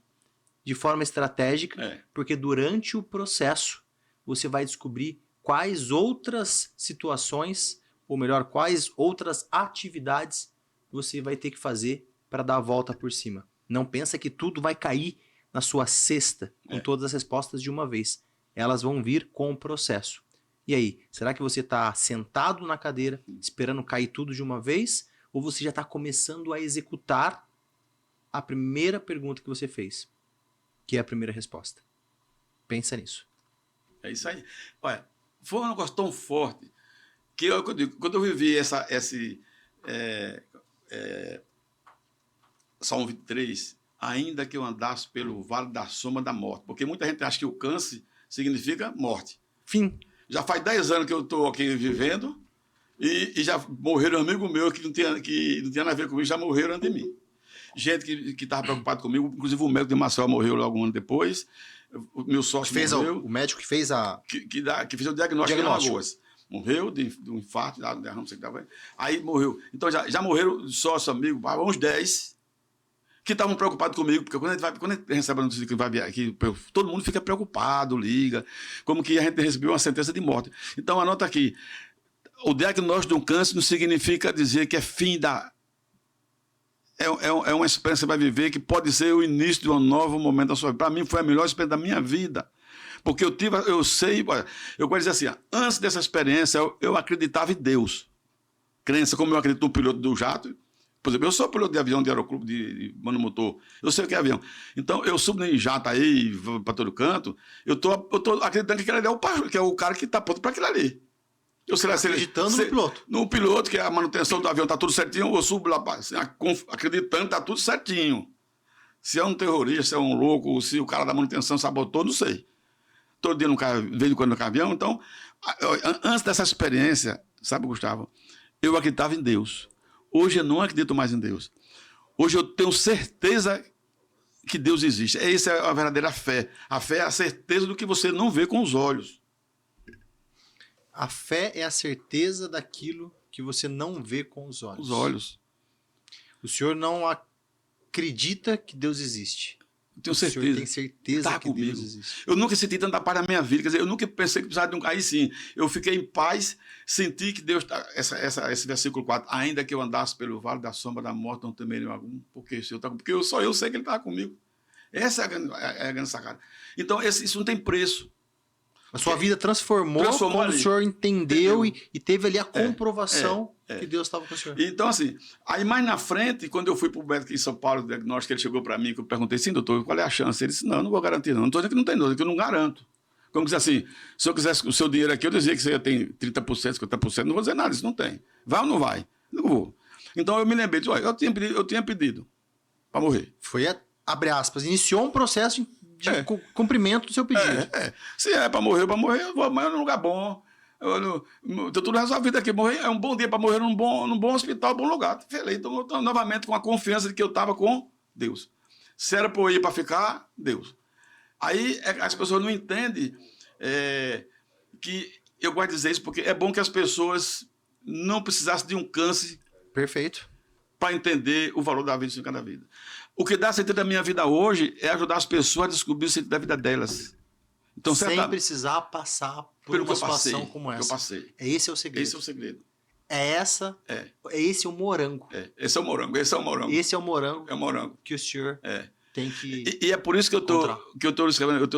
de forma estratégica, porque durante o processo você vai descobrir quais outras situações, ou melhor, quais outras atividades você vai ter que fazer para dar a volta por cima. Não pensa que tudo vai cair na sua cesta com todas as respostas de uma vez. Elas vão vir com o processo. E aí, será que você está sentado na cadeira esperando cair tudo de uma vez? Ou você já está começando a executar a primeira pergunta que você fez? Que é a primeira resposta. Pensa nisso. É isso aí. Olha, foi um negócio tão forte que quando eu vivi esse Salmo 23, ainda que eu andasse pelo vale da sombra da morte, porque muita gente acha que o câncer significa morte. Fim. Já faz 10 anos que eu estou aqui vivendo e já morreram amigos meus que não tinha nada a ver comigo, já morreram antes de mim. Gente que estava preocupado comigo, inclusive o médico de Marcel morreu logo um ano depois, o meu sócio morreu. O médico que fez a... Que fez o diagnóstico em Alagoas. Morreu de um infarto, de um derrame, não sei o que estava. Aí morreu. Então já morreram sócios, amigos, uns 10 que estavam preocupados comigo, porque quando a gente recebe a notícia que vai vir aqui, todo mundo fica preocupado, liga, como que a gente recebeu uma sentença de morte. Então anota aqui, o diagnóstico de um câncer não significa dizer que é fim da... É uma experiência que você vai viver que pode ser o início de um novo momento da sua vida. Para mim foi a melhor experiência da minha vida. Porque eu sei, eu quero dizer assim, antes dessa experiência eu acreditava em Deus. Crença, como eu acredito no piloto do jato. Por exemplo, eu sou piloto de avião de aeroclube, de monomotor, eu sei o que é avião. Então, eu subo em jato aí, para todo canto, eu tô acreditando que aquele ali é o cara que está pronto para aquilo ali. Eu sei lá, acreditando no piloto. No piloto, que a manutenção do avião está tudo certinho, eu subo lá, acreditando que está tudo certinho. Se é um terrorista, se é um louco, se o cara da manutenção sabotou, não sei. Todo dia veio quando no avião. Então, antes dessa experiência, sabe, Gustavo, eu acreditava em Deus. Hoje eu não acredito mais em Deus. Hoje eu tenho certeza que Deus existe. Essa é a verdadeira fé. A fé é a certeza do que você não vê com os olhos. A fé é a certeza daquilo que você não vê com os olhos. Os olhos. O senhor não acredita que Deus existe. Eu tenho O senhor certeza. tem certeza Tá que Deus comigo. existe. Eu nunca senti tanta paz na minha vida. Quer dizer, eu nunca pensei que precisava de um. Aí sim, eu fiquei em paz, senti que Deus. Esse versículo 4. Ainda que eu andasse pelo vale da sombra da morte, não temeria algum. Porque só eu sei que Ele estava comigo. Essa é a grande sacada. Então, isso não tem preço. A sua vida transformou quando ali. o senhor entendeu e teve ali a comprovação é. que Deus estava com o senhor. Então, assim, aí mais na frente, quando eu fui para o médico em São Paulo, o diagnóstico, ele chegou para mim, que eu perguntei, sim, doutor, qual é a chance? Ele disse, não, eu não vou garantir, não. Não estou dizendo que não tem, não, que eu não garanto. Como dizer assim, se eu quisesse o seu dinheiro aqui, eu dizia que você tem 30%, 50%, não vou dizer nada, isso não tem. Vai ou não vai? Não vou. Então eu me lembrei, disse, olha, eu tinha pedido para morrer. Foi, abre aspas, iniciou um processo de cumprimento do seu pedido. Se é para morrer, eu vou amanhã num lugar bom. Estou tudo resolvido aqui. Morrer é um bom dia para morrer num bom hospital, bom lugar. Então, novamente, com a confiança de que eu estava com Deus. Se era para eu ir para ficar, Deus. Aí as pessoas não entendem que eu gosto de dizer isso, porque é bom que as pessoas não precisassem de um câncer. Perfeito. Para entender o valor da vida e o da vida. O que dá sentido da minha vida hoje é ajudar as pessoas a descobrir o sentido da vida delas. Então, sem precisar passar por uma situação como essa. Eu passei. Esse é o segredo. Esse é o segredo. Esse é o morango. Esse é o morango. Esse é o morango. É o morango. Que o senhor tem que E é por isso que eu estou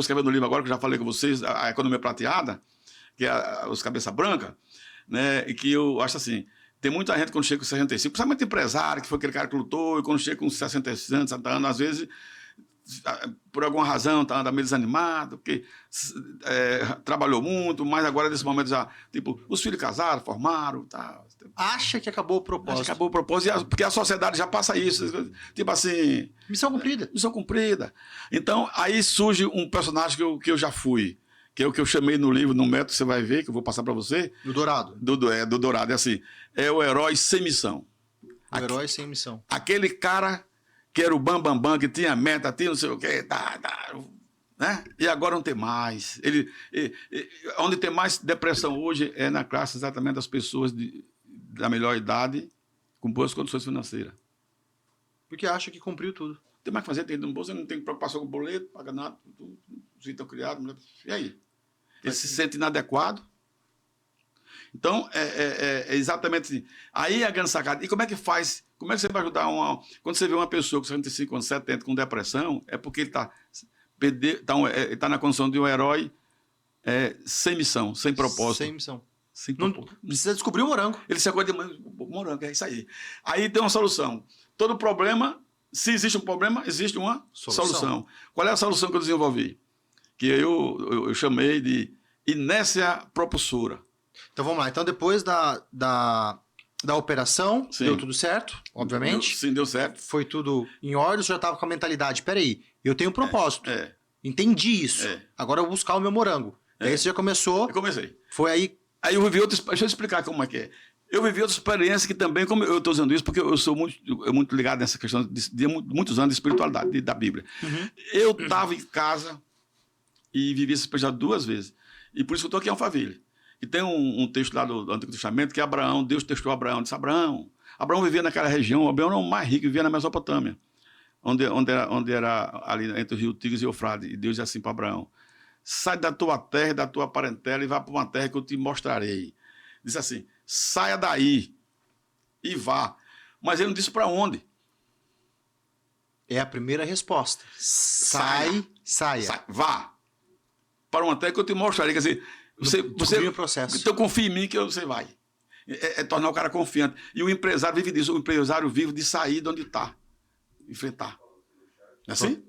escrevendo um livro agora, que eu já falei com vocês, A Economia Prateada, que é os cabeça branca, né? E que eu acho assim, tem muita gente quando chega com 65, principalmente empresário, que foi aquele cara que lutou, e quando chega com 60 anos, 70 anos, às vezes, por alguma razão, anda meio desanimado, porque trabalhou muito, mas agora, nesse momento, já, tipo, os filhos casaram, formaram, tá. Acha que acabou o propósito. Acabou o propósito, porque a sociedade já passa isso, tipo assim... Missão cumprida. Missão cumprida. Então, aí surge um personagem que eu já fui, que é o que eu chamei no livro, no método, você vai ver, que eu vou passar para você. Do Dourado. Do Dourado, é assim, é o herói sem missão. Herói sem missão. Aquele cara que era o bambambam, que tinha meta, tinha não sei o quê, né? E agora não tem mais. Onde tem mais depressão hoje é na classe exatamente das pessoas da melhor idade, com boas condições financeiras. Porque acha que cumpriu tudo. Não tem mais que fazer, tem no bolso, não tem preocupação com o boleto, paga nada, tudo, os itens estão criados. E aí? Ele se sente inadequado. Então, é exatamente assim. Aí é a grande sacada. E como é que faz? Como é que você vai ajudar quando você vê uma pessoa com 65 anos, 70, com depressão, é porque ele está na condição de um herói sem missão, sem propósito. Sem missão. Sem não propósito. Precisa descobrir o morango. Ele se acorda de manhã, morango, é isso aí. Aí tem uma solução. Todo problema, se existe um problema, existe uma solução. Qual é a solução que eu desenvolvi? Que eu chamei de inércia propulsora. Então vamos lá. Então depois da operação, deu tudo certo, obviamente. Sim, deu certo. Foi tudo em ordem, o senhor estava com a mentalidade, peraí, eu tenho um propósito. Entendi isso. Agora eu vou buscar o meu morango. Aí você já começou. Eu comecei. Foi aí. Aí eu vivi deixa eu explicar como é que é. Eu vivi outra experiência que também, como eu estou usando isso, porque eu sou muito ligado nessa questão de muitos anos de espiritualidade, da Bíblia. Uhum. Eu estava em casa e vivi essa experiência 2 vezes. E por isso que eu estou aqui em Alphaville. E tem um texto lá do Antigo Testamento que Abraão, Deus testou Abraão, disse, Abraão vivia naquela região, Abraão era o mais rico, vivia na Mesopotâmia, onde era ali entre o rio Tigres e o Eufrates. E Deus disse assim para Abraão, sai da tua terra, da tua parentela e vá para uma terra que eu te mostrarei. Disse assim, saia daí e vá. Mas ele não disse para onde. É a primeira resposta. Saia. Vá para uma terra que eu te mostrarei. Quer dizer, você o processo. Então confia em mim que você vai. É tornar o cara confiante. E o empresário vive disso. O empresário vive de sair de onde está. Enfrentar. Não é assim?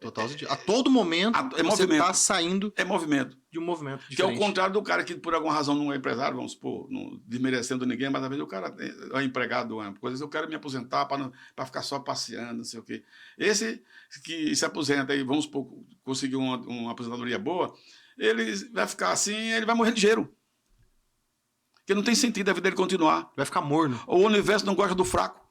Total sentido. A todo momento você está saindo de um movimento diferente. Que é o contrário do cara que por alguma razão não é empresário, vamos supor, não desmerecendo ninguém, mas às vezes o cara é empregado, coisa, eu quero me aposentar para ficar só passeando, não sei o quê. Esse que se aposenta e vamos supor, conseguir uma aposentadoria boa, ele vai ficar assim, ele vai morrer ligeiro. Porque não tem sentido a vida dele continuar. Vai ficar morno. O universo não gosta do fraco.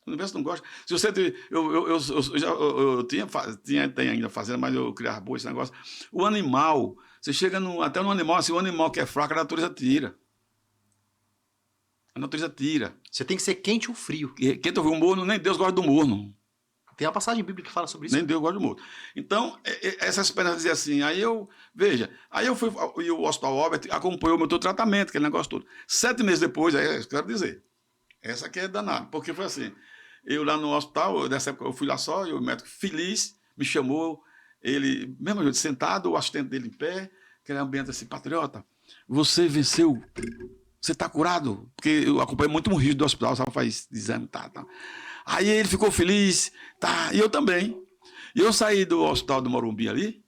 O universo não gosta. Se você eu tem ainda fazendo, mas eu criava boa esse negócio. O animal, você chega até no animal, assim, o animal que é fraco, a natureza tira. A natureza tira. Você tem que ser quente ou frio. Quente ou frio, o morno, nem Deus gosta do morno. Tem uma passagem bíblica que fala sobre isso. Nem Deus gosta de morto. Então, essa experiência dizia assim, aí eu fui, e o Hospital Albert acompanhou o meu tratamento, aquele negócio todo. 7 meses depois, aí eu quero dizer, essa aqui é danada, porque foi assim, eu lá no hospital, nessa época eu fui lá só, e o médico feliz me chamou, ele, mesmo eu sentado, o assistente dele em pé, aquele ambiente assim, patriota, você venceu, você está curado, porque eu acompanhei muito um rígido do hospital, só faz exame, tá. Aí ele ficou feliz, tá, e eu também. E eu saí do hospital do Morumbi ali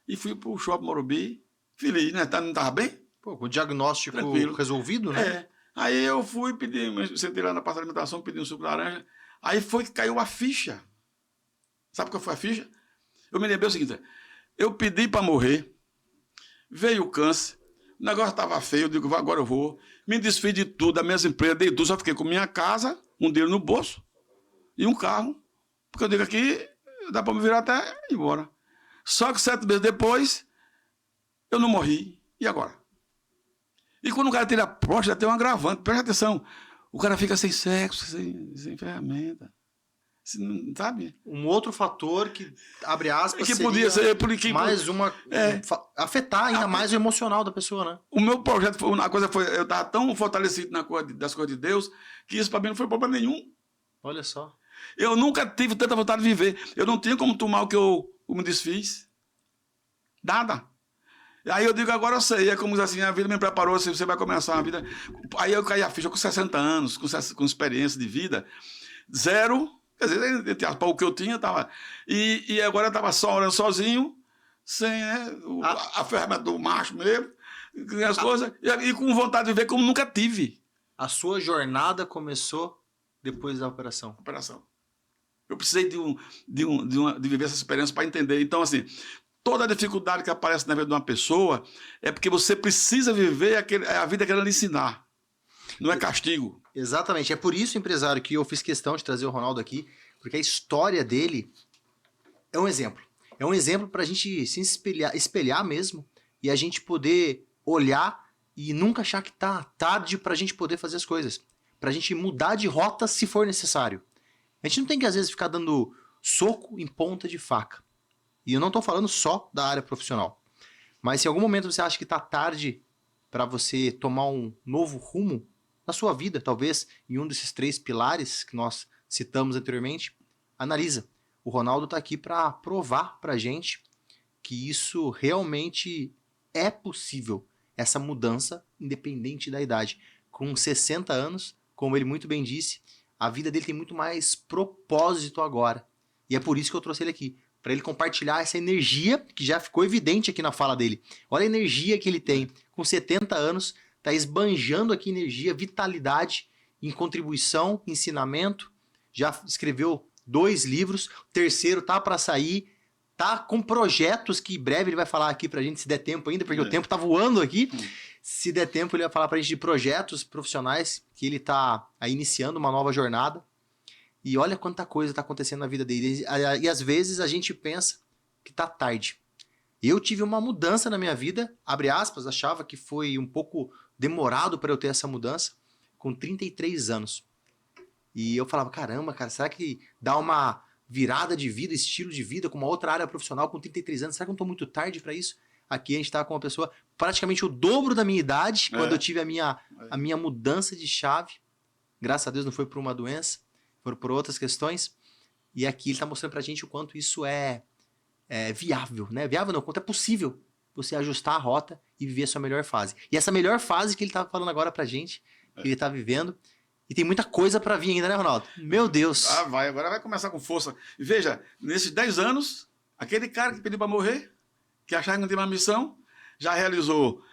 e fui pro shopping Morumbi, feliz, né? Não estava bem? Pô, com o diagnóstico Tranquilo. resolvido, né? É. Aí eu fui pedir, sentei lá na praça de alimentação, pedi um suco de laranja. Aí foi que caiu a ficha. Sabe qual foi a ficha? Eu me lembrei o seguinte: eu pedi para morrer, veio o câncer, o negócio estava feio, eu digo, agora eu vou. Me desfiz de tudo, das minhas empresas, dei tudo, só fiquei com minha casa, um dinheiro no bolso e um carro. Porque eu digo aqui, dá para me virar até ir embora. Só que 7 meses depois, eu não morri. E agora? E quando o cara tira a próstata, já tem um agravante. Presta atenção. O cara fica sem sexo, sem ferramenta. Sabe? Um outro fator que, abre aspas, que podia ser porque mais uma... afetar ainda mais o emocional da pessoa, né? O meu projeto, eu estava tão fortalecido das coisas de Deus, que isso para mim não foi problema nenhum. Olha só. Eu nunca tive tanta vontade de viver. Eu não tinha como tomar o que eu me desfiz. Nada. Aí eu digo, agora eu sei. É como assim, a vida me preparou, você vai começar uma vida... Aí eu caí a ficha com 60 anos, com experiência de vida. 0, quer dizer, para o que eu tinha, estava... E agora eu estava só orando sozinho, sem a ferramenta do macho mesmo, as coisas, e com vontade de viver como nunca tive. A sua jornada começou depois da operação. Eu precisei de viver essa experiência para entender. Então, assim, toda a dificuldade que aparece na vida de uma pessoa é porque você precisa viver a vida que ela lhe ensinar. Não é castigo. Exatamente. É por isso, empresário, que eu fiz questão de trazer o Ronaldo aqui, porque a história dele é um exemplo. É um exemplo para a gente se espelhar mesmo e a gente poder olhar e nunca achar que tá tarde para a gente poder fazer as coisas. Para a gente mudar de rota se for necessário. A gente não tem que, às vezes, ficar dando soco em ponta de faca. E eu não estou falando só da área profissional. Mas se em algum momento você acha que está tarde para você tomar um novo rumo na sua vida, talvez em um desses 3 pilares que nós citamos anteriormente, analisa. O Ronaldo está aqui para provar para a gente que isso realmente é possível. Essa mudança, independente da idade. Com 60 anos, como ele muito bem disse, a vida dele tem muito mais propósito agora. E é por isso que eu trouxe ele aqui. Para ele compartilhar essa energia que já ficou evidente aqui na fala dele. Olha a energia que ele tem. Com 70 anos, está esbanjando aqui energia, vitalidade em contribuição, ensinamento. Já escreveu 2 livros. O terceiro tá para sair. Tá com projetos que em breve ele vai falar aqui pra gente, se der tempo ainda, porque o tempo tá voando aqui. Se der tempo, ele vai falar pra gente de projetos profissionais que ele tá aí iniciando uma nova jornada. E olha quanta coisa tá acontecendo na vida dele. E às vezes a gente pensa que tá tarde. Eu tive uma mudança na minha vida, abre aspas, achava que foi um pouco demorado para eu ter essa mudança, com 33 anos. E eu falava, caramba, cara, será que dá uma virada de vida, estilo de vida, com uma outra área profissional com 33 anos? Será que eu não tô muito tarde para isso? Aqui a gente tá com uma pessoa praticamente o dobro da minha idade, quando eu tive a minha mudança de chave. Graças a Deus não foi por uma doença, foi por outras questões. E aqui ele tá mostrando pra gente o quanto isso é viável, né? Viável não, o quanto é possível você ajustar a rota e viver a sua melhor fase. E essa melhor fase que ele tá falando agora pra gente, que ele tá vivendo. E tem muita coisa pra vir ainda, né, Ronaldo? Meu Deus! Agora vai começar com força. E veja, nesses 10 anos, aquele cara que pediu para morrer, que achava que não tinha uma missão, já realizou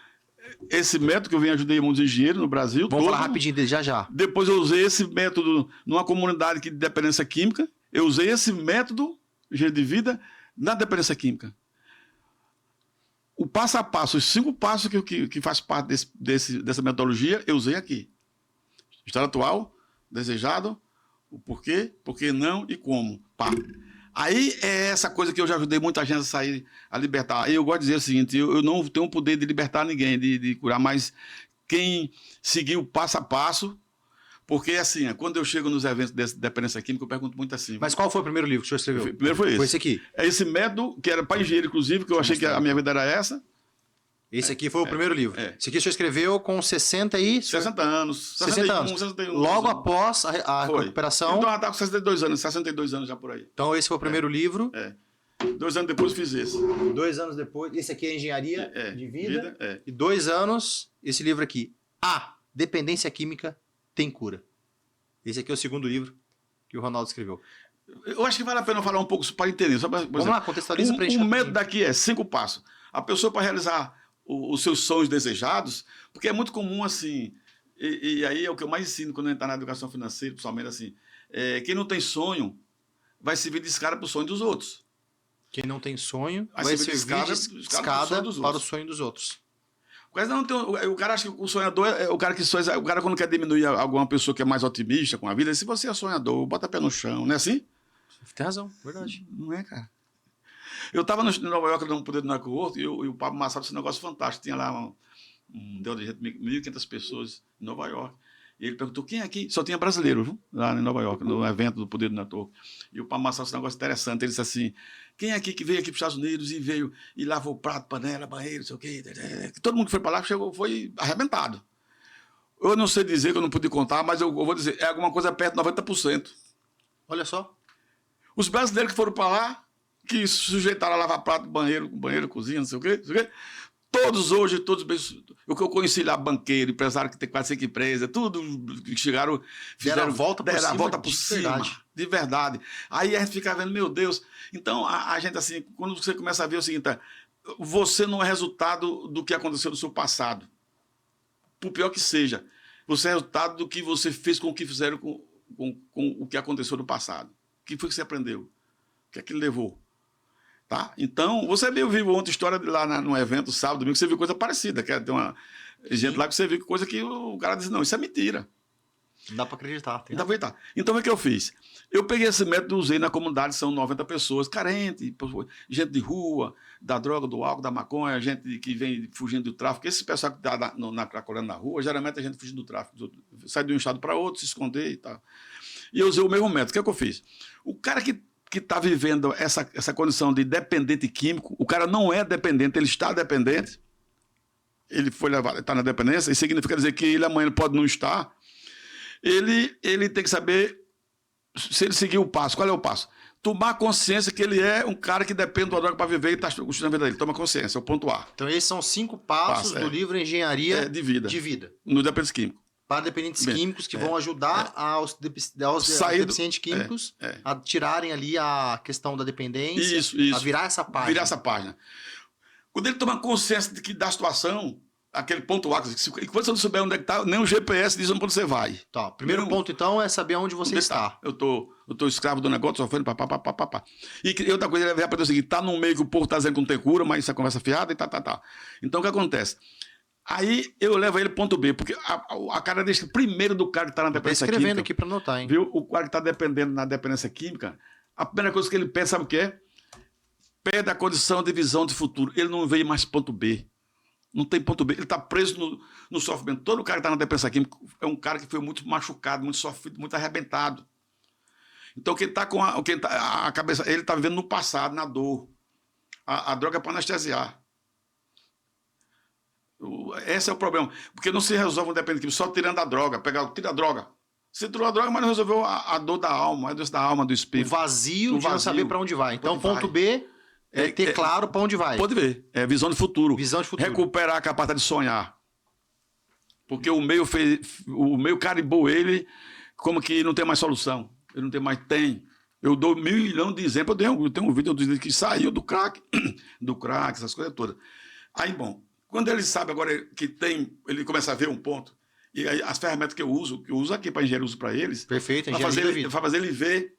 esse método que eu venho ajudei muitos engenheiros no Brasil. Vamos falar rapidinho dele já. Depois eu usei esse método numa comunidade de dependência química. Eu usei esse método, engenheiro de vida, na dependência química. O passo a passo, os 5 passos que faz parte dessa metodologia, eu usei aqui. Estado atual, desejado, o porquê, por que não e como. Pá. Aí é essa coisa que eu já ajudei muita gente a sair, a libertar. Aí eu gosto de dizer o seguinte, eu não tenho o poder de libertar ninguém, de curar, mas quem seguir o passo a passo, Porque, assim, quando eu chego nos eventos de dependência química, eu pergunto muito assim. Mas qual foi o primeiro livro que o senhor escreveu? O primeiro foi esse. Foi esse aqui. É esse método, que era para engenheiro, inclusive, que eu achei que a minha vida era essa. Esse aqui foi o primeiro livro. É. Esse aqui o senhor escreveu com 60 anos. 60 anos. 61, Logo após a foi. recuperação. Então, ela está com 62 anos, 62 anos já por aí. Então, esse foi o primeiro livro. 2 anos depois eu fiz esse. 2 anos depois. Esse aqui é Engenharia de Vida. É. E 2 anos, esse livro aqui. A Dependência Química Tem Cura. Esse aqui é o segundo livro que o Ronaldo escreveu. Eu acho que vale a pena falar um pouco para entender. Vamos lá, contextualiza pra gente. O método daqui é 5 passos. A pessoa, para realizar os seus sonhos desejados, porque é muito comum assim, e aí é o que eu mais ensino quando a gente está na educação financeira, principalmente assim, quem não tem sonho vai servir de escada para o sonho dos outros. Quem não tem sonho Vai vai servir servir de de escada para o sonho dos outros. Mas não tem, o cara acha que o sonhador é o cara que sonha. O cara, quando quer diminuir alguma pessoa que é mais otimista com a vida, se você é sonhador, bota pé no chão, não é assim? Tem razão, verdade. Não é, cara. Eu estava em Nova York, no Poder do Network, e o Pablo Massado, esse negócio fantástico. Tinha lá deu de gente, 1.500 pessoas em Nova York. E ele perguntou, quem é aqui? Só tinha brasileiro, viu? Lá em Nova York, no evento do Poder do Network. E o Pablo Massado, esse negócio interessante. Ele disse assim, quem é aqui que veio aqui para os Estados Unidos e veio e lavou prato, panela, banheiro, não sei o quê. Todo mundo que foi para lá foi arrebentado. Eu não sei dizer, que eu não pude contar, mas eu vou dizer, é alguma coisa perto de 90%. Olha só. Os brasileiros que foram para lá, que se sujeitaram a lavar prato, banheiro, cozinha, não sei o quê, todos hoje, o que eu conheci lá, banqueiro, empresário que tem quase 5 empresas, tudo que chegaram, deram a volta por cima, de verdade. Aí a gente fica vendo, meu Deus. Então, a gente assim, quando você começa a ver o seguinte, você não é resultado do que aconteceu no seu passado, por pior que seja. Você é resultado do que você fez com o que fizeram com o que aconteceu no passado. O que foi que você aprendeu? O que é que levou? Tá? Então, você viu ontem história lá no evento, sábado, domingo, você viu coisa parecida. Que tem uma gente lá que você viu coisa que o cara diz, não, isso é mentira. Não dá para acreditar. Dá pra acreditar. Então, o que eu fiz? Eu peguei esse método, usei na comunidade, são 90 pessoas, carentes, gente de rua, da droga, do álcool, da maconha, gente que vem fugindo do tráfico. Esse pessoal que está cracolando na rua, geralmente é gente fugindo do tráfico. Sai de um estado para outro, se esconder e tal. E eu usei o mesmo método. O que é que eu fiz? O cara que está vivendo essa condição de dependente químico, o cara não é dependente, ele está dependente, ele foi levado, está na dependência, isso significa dizer que ele amanhã pode não estar, ele tem que saber se ele seguir o passo. Qual é o passo? Tomar consciência que ele é um cara que depende da droga para viver e está custando a vida dele. Toma consciência, é o ponto A. Então esses são 5 passos do livro Engenharia de Vida. No dependente químico. Para dependentes químicos que vão ajudar aos deficientes químicos a tirarem ali a questão da dependência, isso. a virar essa página. Virar essa página. Quando ele toma consciência da situação, aquele ponto A, quando você não souber onde é que está, nem o GPS diz onde você vai. Tá, primeiro ponto, então, é saber onde você está. Eu tô escravo do negócio, sofrendo, papapá. E outra coisa, ele vai aprender o seguinte, tá num meio que o povo está dizendo que não tem cura, mas isso é conversa fiada e tá. Então, o que acontece? Aí eu levo ele ponto B, porque a característica primeiro do cara que está na dependência química... escrevendo aqui para anotar, hein? Viu? O cara que está dependendo na dependência química, a primeira coisa que ele pensa, sabe o que é? Perde a condição de visão de futuro. Ele não vê mais ponto B. Não tem ponto B. Ele está preso no sofrimento. Todo cara que está na dependência química é um cara que foi muito machucado, muito sofrido, muito arrebentado. Então, quem está com a cabeça... Ele está vivendo no passado, na dor. A droga é para anestesiar. Esse é o problema. Porque não se resolve um dependente químico só tirando a droga. Tira a droga. Você tirou a droga, mas não resolveu a dor da alma, a doença da alma, do espírito. O vazio de não saber para onde vai. Então, ponto B é ter claro para onde vai. Pode ver. É visão de futuro. Visão de futuro. Recuperar a capacidade de sonhar. Porque o meio carimbou ele como que não tem mais solução. Ele não tem mais... Tem. Eu dou 1 milhão de exemplos. Eu tenho um vídeo que saiu do crack, essas coisas todas. Aí, bom... Quando ele sabe agora que tem, ele começa a ver um ponto, e aí as ferramentas que eu uso aqui para engenheiro, uso para eles. Perfeito, para fazer ele ver.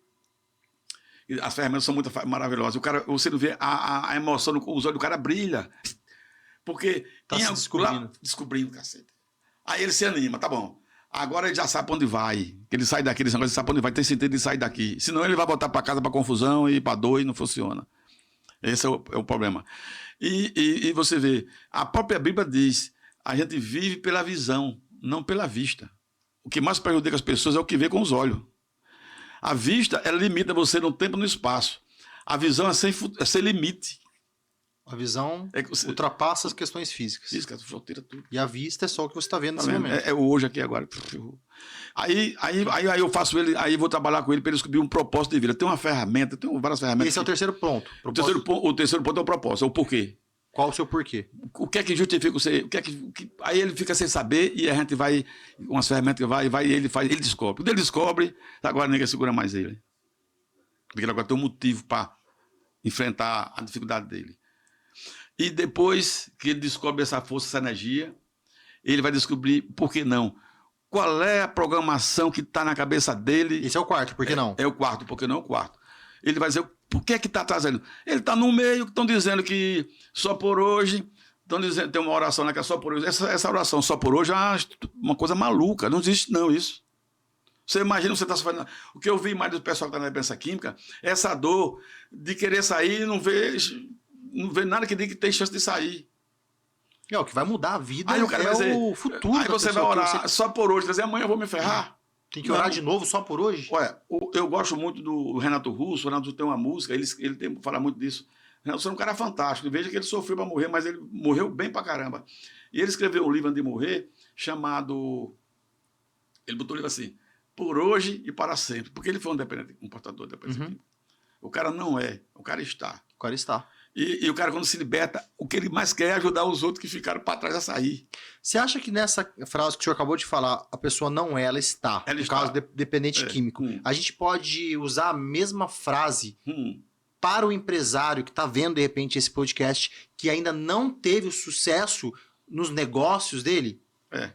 As ferramentas são muito maravilhosas. O cara, você não vê a emoção, os olhos do cara brilha. Porque está se descobrindo. Descobrindo, cacete. Aí ele se anima, tá bom. Agora ele já sabe para onde vai. Ele sai daqui, ele sabe para onde vai, tem sentido de sair daqui. Senão ele vai voltar para casa para confusão e para dor e não funciona. Esse é o problema. E você vê, a própria Bíblia diz, a gente vive pela visão, não pela vista. o que mais prejudica as pessoas é o que vê com os olhos. A vista, ela limita você no tempo e no espaço. A visão é sem limite. A visão Você ultrapassa as questões físicas. Física, fronteira, tudo. E a vista é só o que você está vendo Tá nesse vendo? momento. É o hoje aqui agora. Aí eu faço ele, aí vou trabalhar com ele para ele descobrir um propósito de vida. Tem uma ferramenta, tem várias ferramentas. Esse é o terceiro ponto. O terceiro ponto é o propósito, é o porquê. Qual o seu porquê? O que é que justifica você? Aí ele fica sem saber e a gente vai, umas ferramentas que vai e ele descobre. Quando ele descobre, agora ninguém segura mais ele. Porque ele agora tem um motivo para enfrentar a dificuldade dele. E depois que ele descobre essa força, essa energia, ele vai descobrir, por que não? Qual é a programação que está na cabeça dele? Esse é o quarto, por que não? É o quarto, porque não é o quarto. Ele vai dizer, por que está trazendo? Ele está no meio, estão dizendo que só por hoje, estão dizendo, tem uma oração lá que é só por hoje. Essa oração só por hoje é uma coisa maluca, não existe não isso. Você imagina, você está sofrendo. O que eu vi mais do pessoal que está na doença química é essa dor de querer sair e não ver nada que diga que tem chance de sair. É, o que vai mudar a vida Aí o cara vai dizer, o futuro. Aí você vai orar só por hoje, quer dizer, amanhã eu vou me ferrar. Tem que orar de novo só por hoje? Olha, eu gosto muito do Renato Russo. O Renato Russo tem uma música, ele fala muito disso. O Renato Russo é um cara fantástico. Veja que ele sofreu para morrer, mas ele morreu bem pra caramba. E ele escreveu um livro antes de morrer, chamado... Ele botou o livro assim, Por Hoje e Para Sempre. Porque ele foi um portador de dependência química. O cara não é, o cara está. O cara está. E o cara, quando se liberta, o que ele mais quer é ajudar os outros que ficaram para trás a sair. Você acha que nessa frase que o senhor acabou de falar, a pessoa não é, ela está? Ela no está. caso dependente químico. A gente pode usar a mesma frase para o empresário que está vendo, de repente, esse podcast, que ainda não teve o sucesso nos negócios dele?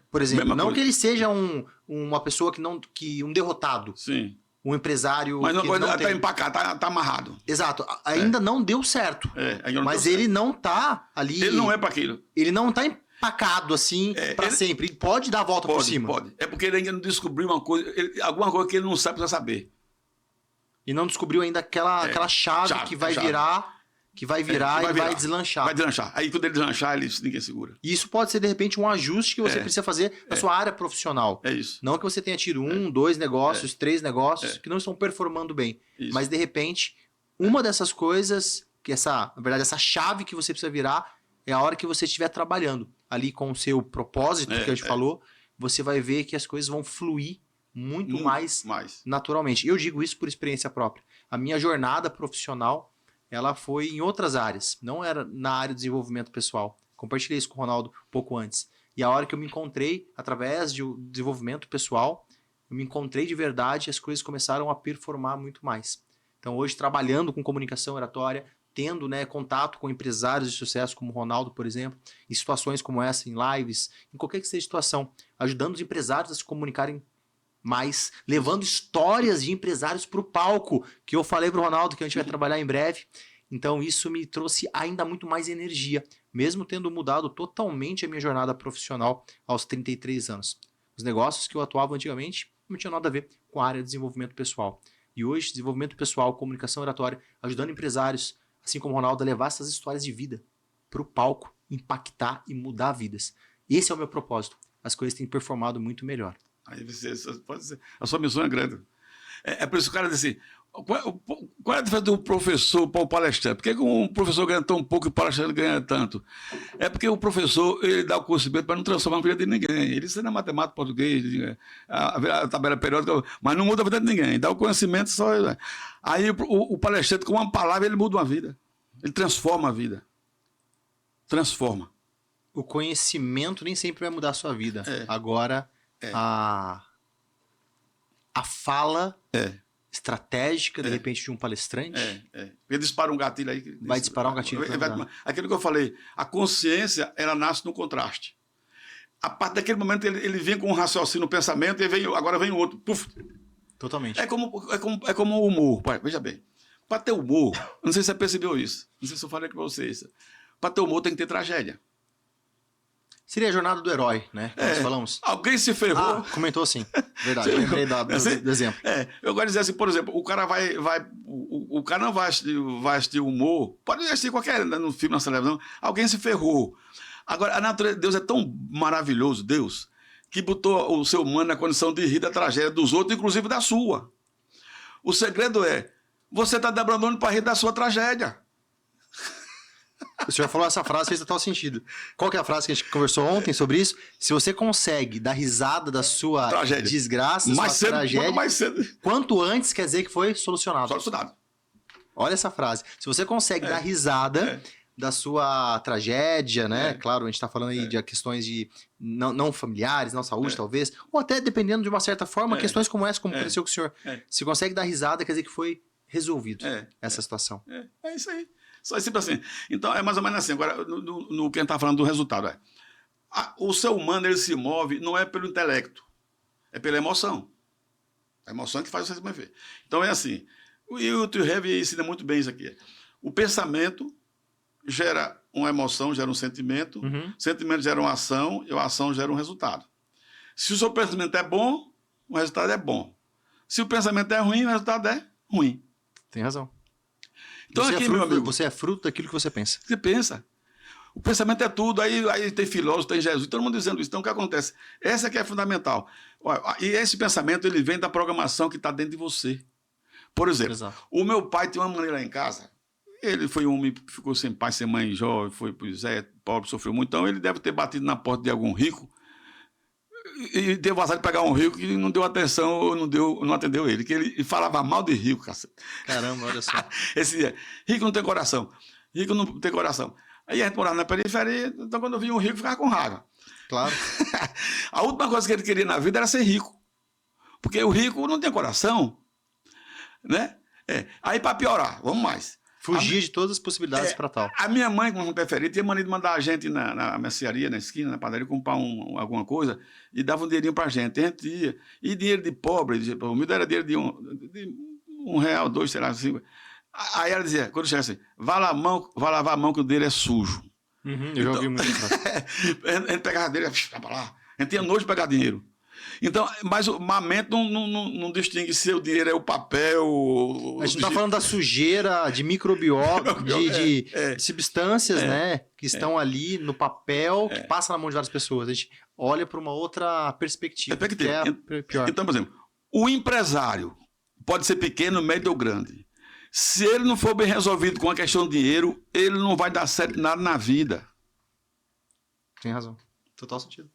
Por exemplo, Mesma não coisa. que ele seja uma pessoa um derrotado. Sim. Um empresário Mas que não está teve. empacado, tá amarrado. Exato. Ainda não deu certo. Ainda não Mas deu ele certo. não tá ali. Ele não é para aquilo. Ele não tá empacado assim pra sempre. Ele pode dar a volta por cima. Pode. É porque ele ainda não descobriu uma coisa, alguma coisa que ele não sabe precisa saber. E não descobriu ainda aquela chave que vai virar. Que vai virar e vai deslanchar. Vai deslanchar. Aí quando ele deslanchar, ninguém segura. E isso pode ser, de repente, um ajuste que você precisa fazer na sua área profissional. É isso. Não que você tenha tido 1, 2 negócios, 3 negócios que não estão performando bem. Isso. Mas, de repente, uma dessas coisas, na verdade, essa chave que você precisa virar é a hora que você estiver trabalhando ali com o seu propósito, que a gente falou, você vai ver que as coisas vão fluir muito mais naturalmente. Eu digo isso por experiência própria. A minha jornada profissional, ela foi em outras áreas, não era na área de desenvolvimento pessoal. Compartilhei isso com o Ronaldo um pouco antes. E a hora que eu me encontrei, através de desenvolvimento pessoal, eu me encontrei de verdade e as coisas começaram a performar muito mais. Então hoje, trabalhando com comunicação oratória, tendo contato com empresários de sucesso como o Ronaldo, por exemplo, em situações como essa, em lives, em qualquer que seja a situação, ajudando os empresários a se comunicarem mais, levando histórias de empresários para o palco, que eu falei para o Ronaldo que a gente vai trabalhar em breve. Então isso me trouxe ainda muito mais energia, mesmo tendo mudado totalmente a minha jornada profissional aos 33 anos. Os negócios que eu atuava antigamente não tinham nada a ver com a área de desenvolvimento pessoal. E hoje, desenvolvimento pessoal, comunicação oratória, ajudando empresários, assim como o Ronaldo, a levar essas histórias de vida para o palco, impactar e mudar vidas. Esse é o meu propósito. As coisas têm performado muito melhor. Aí você pode dizer, a sua missão é grande. É por isso que o cara diz assim, qual é a diferença do professor para o palestrante? Por que um professor ganha tão pouco e o palestrante ganha tanto? É porque o professor ele dá o conhecimento para não transformar a vida de ninguém. Ele ensina matemática, português, a tabela periódica, mas não muda a vida de ninguém. Dá o conhecimento só... Aí o palestrante, com uma palavra, ele muda uma vida. Ele transforma a vida. Transforma. O conhecimento nem sempre vai mudar a sua vida. Agora... A fala estratégica, de repente, de um palestrante. Ele dispara um gatilho aí. Vai disparar um gatilho. Aquilo que eu falei, a consciência, ela nasce no contraste. A partir daquele momento, ele vem com um raciocínio no pensamento, e agora vem o outro. Puf. Totalmente. É como o humor. Veja bem, para ter humor, não sei se você percebeu isso, não sei se eu falei com vocês, para ter humor tem que ter tragédia. Seria a jornada do herói, né? Como nós falamos. Alguém se ferrou. Comentou assim. Verdade, lembrei do exemplo. Eu gosto de dizer assim, por exemplo, o cara o cara não vai assistir humor, pode assistir qualquer no filme, na televisão, alguém se ferrou. Agora, a natureza de Deus é tão maravilhoso, Deus, que botou o ser humano na condição de rir da tragédia dos outros, inclusive da sua. O segredo é, você está debandando para rir da sua tragédia. O senhor falou essa frase, fez total sentido. Qual que é a frase que a gente conversou ontem sobre isso? Se você consegue dar risada da sua Tragédia. desgraça, Mais sua cedo, tragédia, quanto mais cedo. quanto antes quer dizer que foi solucionado. Solucionado. Olha essa frase. Se você consegue dar risada da sua tragédia, né? Claro, a gente tá falando aí de questões de não familiares, não saúde, talvez. Ou até, dependendo de uma certa forma, questões como essa, como aconteceu com o senhor. Se consegue dar risada, quer dizer que foi resolvido essa situação. É isso aí. Só sempre assim. Então, é mais ou menos assim. Agora, no que a gente está falando do resultado. O ser humano, ele se move não é pelo intelecto, é pela emoção. A emoção é que faz você se mover. Então, é assim. E o Tio Heavy ensina muito bem isso aqui. O pensamento gera uma emoção, gera um sentimento. Sentimento gera uma ação e a ação gera um resultado. Se o seu pensamento é bom, o resultado é bom. Se o pensamento é ruim, o resultado é ruim. Tem razão. Então, você, aqui, meu amigo, você é fruto daquilo que você pensa. Você pensa. O pensamento é tudo. Aí tem filósofo, tem Jesus, todo mundo dizendo isso. Então, o que acontece? Essa que é fundamental. E esse pensamento, ele vem da programação que está dentro de você. Por exemplo, o meu pai tinha uma maneira lá em casa. Ele foi um homem, ficou sem pai, sem mãe, jovem, foi pro Zé, pobre, sofreu muito. Então, ele deve ter batido na porta de algum rico e teve vontade de pegar um rico que não deu atenção ou não atendeu ele. Que ele falava mal de rico, cacete. Caramba, olha só. Esse rico não tem coração. Rico não tem coração. Aí a gente morava na periferia, então quando eu via um rico, ficava com raiva. Claro. A última coisa que ele queria na vida era ser rico. Porque o rico não tem coração. Né? Aí, para piorar, vamos mais. Fugir de todas as possibilidades para tal. A minha mãe, como preferida, tinha mania de mandar a gente na mercearia, na esquina, na padaria, comprar alguma coisa e dava um dinheirinho pra gente. A gente ia. E dinheiro de pobre, o meu era dinheiro de R$1, R$2, sei lá, assim. Aí ela dizia, quando chega assim, vai lavar a mão que o dele é sujo. Eu já ouvi muito isso. A gente pegava dele, vai pra lá. A gente tinha nojo de pegar dinheiro. Então, mas o mente não distingue se o dinheiro é o papel. A gente não está falando da sujeira, de microbiota, de substâncias, né? Que estão ali no papel, que passa na mão de várias pessoas. A gente olha para uma outra perspectiva. Que é pior. Então, por exemplo, o empresário pode ser pequeno, médio ou grande. Se ele não for bem resolvido com a questão de dinheiro, ele não vai dar certo nada na vida. Tem razão. Total sentido.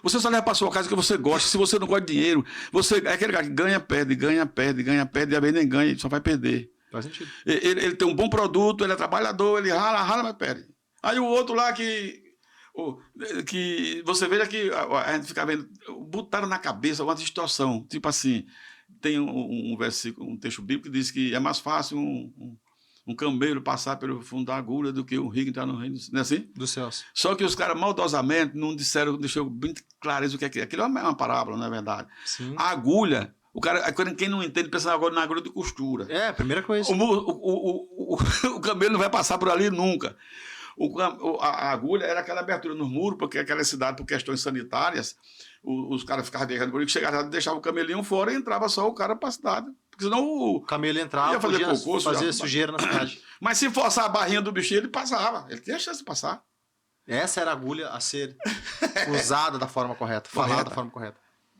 Você só leva para sua casa que você gosta. Se você não gosta de dinheiro, você é aquele cara que ganha, perde, e a vez nem ganha, só vai perder. Faz sentido. Ele tem um bom produto, ele é trabalhador, ele rala, mas perde. Aí o outro lá que você veja que a gente fica vendo, botaram na cabeça uma distorção. Tipo assim, tem um versículo, um texto bíblico que diz que é mais fácil um camelo passar pelo fundo da agulha do que um rico entrar no reino, não é assim? Dos céus. Só que os caras maldosamente não deixou bem clareza o que é aquilo. Aquilo é uma parábola, não é verdade? Sim. A agulha, quem não entende, pensa agora na agulha de costura. A primeira coisa. O camelo não vai passar por ali nunca. A agulha era aquela abertura nos muros, porque aquela cidade, por questões sanitárias, os caras ficavam viajando por aí, chegavam, deixavam o camelinho fora e entrava só o cara para a cidade. Porque senão o camelo entrava, ia fazer cocô, fazer sujeira na cidade. Mas se forçar a barrinha do bichinho, ele passava. Ele tinha a chance de passar. Essa era a agulha a ser usada da forma correta, falada da forma correta.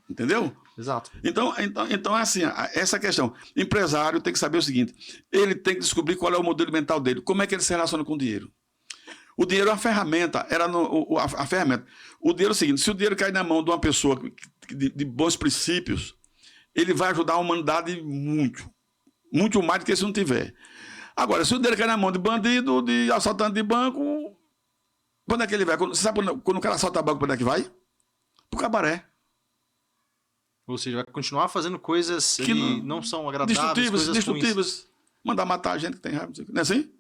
Entendeu? Exato. Então é assim, essa questão. Empresário tem que saber o seguinte, ele tem que descobrir qual é o modelo mental dele, como é que ele se relaciona com o dinheiro. O dinheiro é uma ferramenta, a ferramenta. O dinheiro é o seguinte, se o dinheiro cair na mão de uma pessoa de bons princípios, ele vai ajudar a humanidade muito mais do que se não tiver. Agora, se o dinheiro cair na mão de bandido, de assaltante de banco, quando é que ele vai? Você sabe quando o cara assalta banco, quando é que vai? Pro cabaré. Ou seja, vai continuar fazendo coisas que não são agradáveis, destrutivas. Mandar matar a gente que tem raiva, não é assim?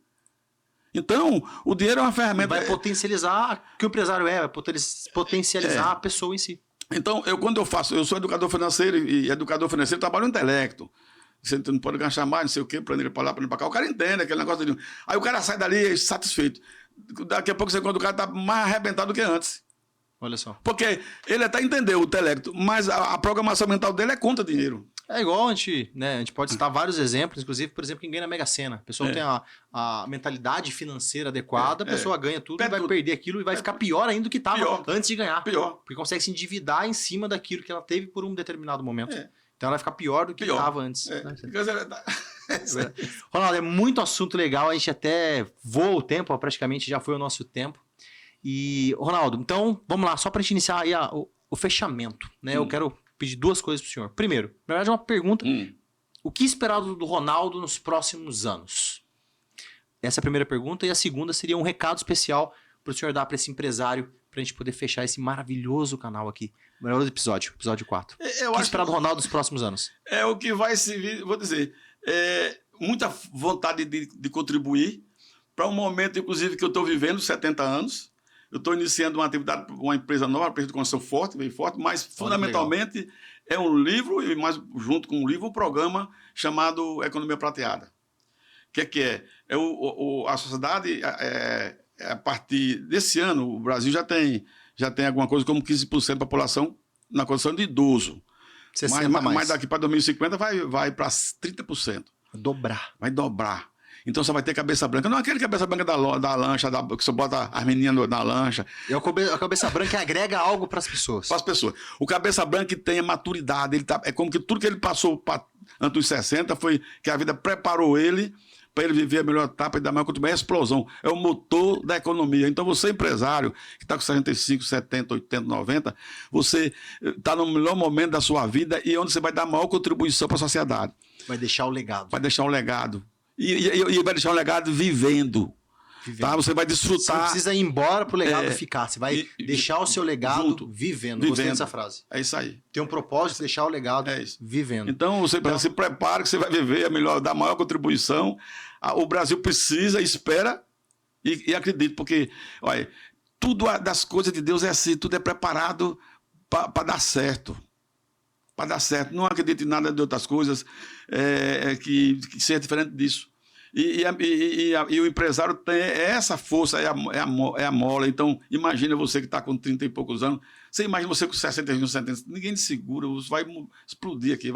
Então, o dinheiro é uma ferramenta. Vai potencializar o que o empresário vai potencializar a pessoa em si. Então, eu sou educador financeiro e educador financeiro trabalho no intelecto. Você não pode gastar mais, não sei o quê, planilha para lá, planilha para cá. O cara entende aquele negócio de... Aí o cara sai dali satisfeito. Daqui a pouco você encontra o cara tá mais arrebentado do que antes. Olha só. Porque ele até entendeu o intelecto, mas a programação mental dele é contra dinheiro. É igual a gente pode citar vários exemplos, inclusive, por exemplo, quem ganha na Mega Sena. A pessoa tem a mentalidade financeira adequada, a pessoa ganha tudo e vai perder aquilo e vai ficar pior ainda do que estava antes de ganhar. Pior. Porque consegue se endividar em cima daquilo que ela teve por um determinado momento. Então ela vai ficar pior do que estava antes. Ronaldo, é muito assunto legal, a gente até voa o tempo, praticamente já foi o nosso tempo. E, Ronaldo, então, vamos lá, só para a gente iniciar aí o fechamento, né? Eu quero pedir duas coisas pro senhor. Primeiro, na verdade é uma pergunta, o que esperar do Ronaldo nos próximos anos? Essa é a primeira pergunta, e a segunda seria um recado especial pro senhor dar para esse empresário, pra gente poder fechar esse maravilhoso canal aqui. Maravilhoso episódio 4. O que esperar do Ronaldo nos próximos anos? É o que vai se, vou dizer, muita vontade de contribuir para um momento, inclusive, que eu estou vivendo, 70 anos. Eu estou iniciando uma atividade, uma empresa nova, uma empresa de construção forte, bem forte, mas fundamentalmente é um livro, e mais junto com um livro, um programa chamado Economia Prateada. O que é? A sociedade, a partir desse ano, o Brasil já tem alguma coisa como 15% da população na condição de idoso. 60 mas daqui para 2050 vai para 30%. Vai dobrar. Então você vai ter cabeça branca. Não aquele cabeça branca da lancha, que você bota as meninas na lancha. E a cabeça branca agrega algo para as pessoas. Para as pessoas. O cabeça branca tem a maturidade. É como que tudo que ele passou antes dos 60 foi que a vida preparou ele para ele viver a melhor etapa e dar maior contribuição. É a explosão. É o motor da economia. Então você, empresário, que está com 65, 70, 80, 90, você está no melhor momento da sua vida e onde você vai dar a maior contribuição para a sociedade. Vai deixar o legado. Vai deixar um legado. E vai deixar um legado vivendo. Tá? Você vai desfrutar. Você não precisa ir embora para o legado ficar. Você vai deixar o seu legado vivendo. Gostei dessa frase. É isso aí. Tem um propósito de deixar o legado vivendo. Então, você se prepara que você vai viver da maior contribuição. O Brasil precisa, espera e acredita. Porque, olha, tudo das coisas de Deus é assim. Tudo é preparado para dar certo. Para dar certo. Não acredito em nada de outras coisas que seja diferente disso. E o empresário tem essa força, é a mola. Então, imagina você que está com 30 e poucos anos. Você imagina você com 60, 70, ninguém te segura, você vai explodir aqui.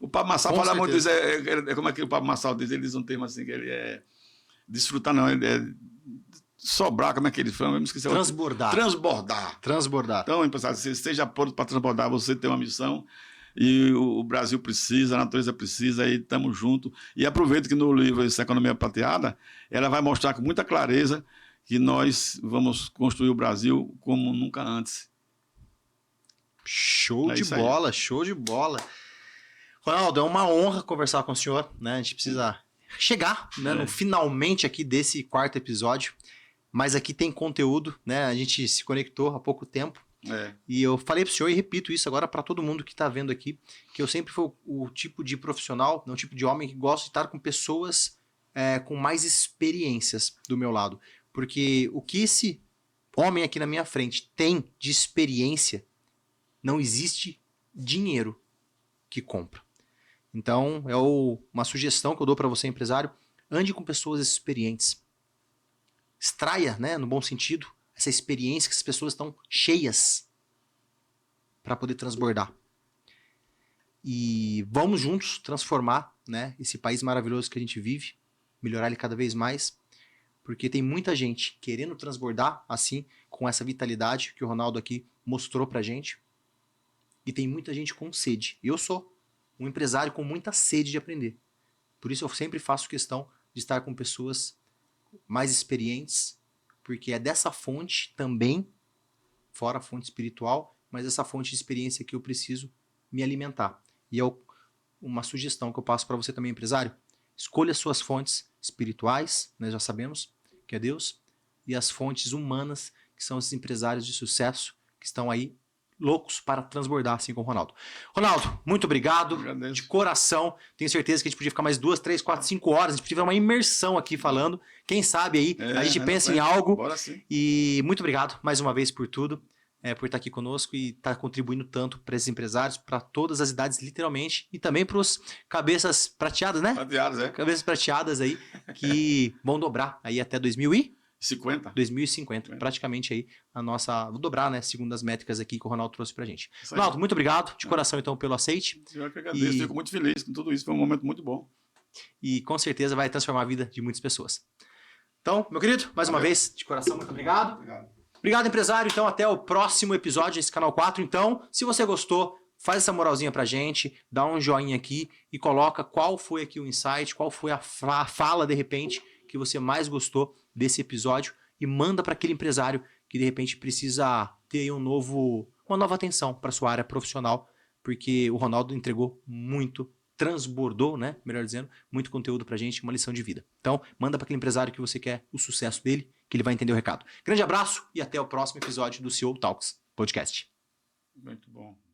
O Pablo Marçal fala muito disso. Como é que o Pablo Marçal diz? Ele diz um termo assim, que ele é desfrutar, não, ele é sobrar, como é que ele fala? Eu me esqueci. Transbordar. Então, empresário, você esteja pronto para transbordar, você tem uma missão. E o Brasil precisa, a natureza precisa, e estamos juntos. E aproveito que no livro essa Economia Prateada, ela vai mostrar com muita clareza que nós vamos construir o Brasil como nunca antes. Show de bola. Ronaldo, é uma honra conversar com o senhor, né? A gente precisa chegar, né, no finalmente aqui desse 4º episódio, mas aqui tem conteúdo, né? A gente se conectou há pouco tempo. E eu falei pro senhor e repito isso agora para todo mundo que tá vendo aqui, que eu sempre fui o tipo de profissional, não o tipo de homem que gosta de estar com pessoas com mais experiências do meu lado. Porque o que esse homem aqui na minha frente tem de experiência, não existe dinheiro que compra. Então, uma sugestão que eu dou para você, empresário, ande com pessoas experientes. Extraia, né, no bom sentido, essa experiência que as pessoas estão cheias para poder transbordar. E vamos juntos transformar, né, esse país maravilhoso que a gente vive, melhorar ele cada vez mais, porque tem muita gente querendo transbordar assim, com essa vitalidade que o Ronaldo aqui mostrou pra gente, e tem muita gente com sede. Eu sou um empresário com muita sede de aprender. Por isso eu sempre faço questão de estar com pessoas mais experientes, porque é dessa fonte também, fora a fonte espiritual, mas essa fonte de experiência que eu preciso me alimentar. E é uma sugestão que eu passo para você também, empresário. Escolha suas fontes espirituais, nós já sabemos que é Deus, e as fontes humanas, que são esses empresários de sucesso, que estão aí loucos para transbordar, assim como o Ronaldo. Ronaldo, muito obrigado, de coração. Tenho certeza que a gente podia ficar mais 2, 3, 4, 5 horas. A gente podia ter uma imersão aqui falando. Quem sabe aí a gente pensa em algo. Bora sim. E muito obrigado mais uma vez por tudo, por estar aqui conosco e estar contribuindo tanto para esses empresários, para todas as idades, literalmente, e também para os cabeças prateadas, né? Prateadas, Cabeças prateadas aí, que vão dobrar aí até 2000 e... 50? 2050, praticamente aí a nossa... Vou dobrar, né? Segundo as métricas aqui que o Ronaldo trouxe pra gente. Isso aí. Ronaldo, muito obrigado de coração, então, pelo aceite. Eu que agradeço, fico muito feliz com tudo isso. Foi um momento muito bom. E com certeza vai transformar a vida de muitas pessoas. Então, meu querido, mais uma vez, de coração, muito obrigado. Obrigado, empresário. Então, até o próximo episódio desse Canal 4. Então, se você gostou, faz essa moralzinha pra gente, dá um joinha aqui e coloca qual foi aqui o insight, qual foi a fala, de repente, que você mais gostou desse episódio e manda para aquele empresário que, de repente, precisa ter aí uma nova atenção para sua área profissional, porque o Ronaldo entregou muito, transbordou, né? Melhor dizendo, muito conteúdo pra gente, uma lição de vida. Então, manda para aquele empresário que você quer o sucesso dele, que ele vai entender o recado. Grande abraço e até o próximo episódio do CEO Talks Podcast. Muito bom.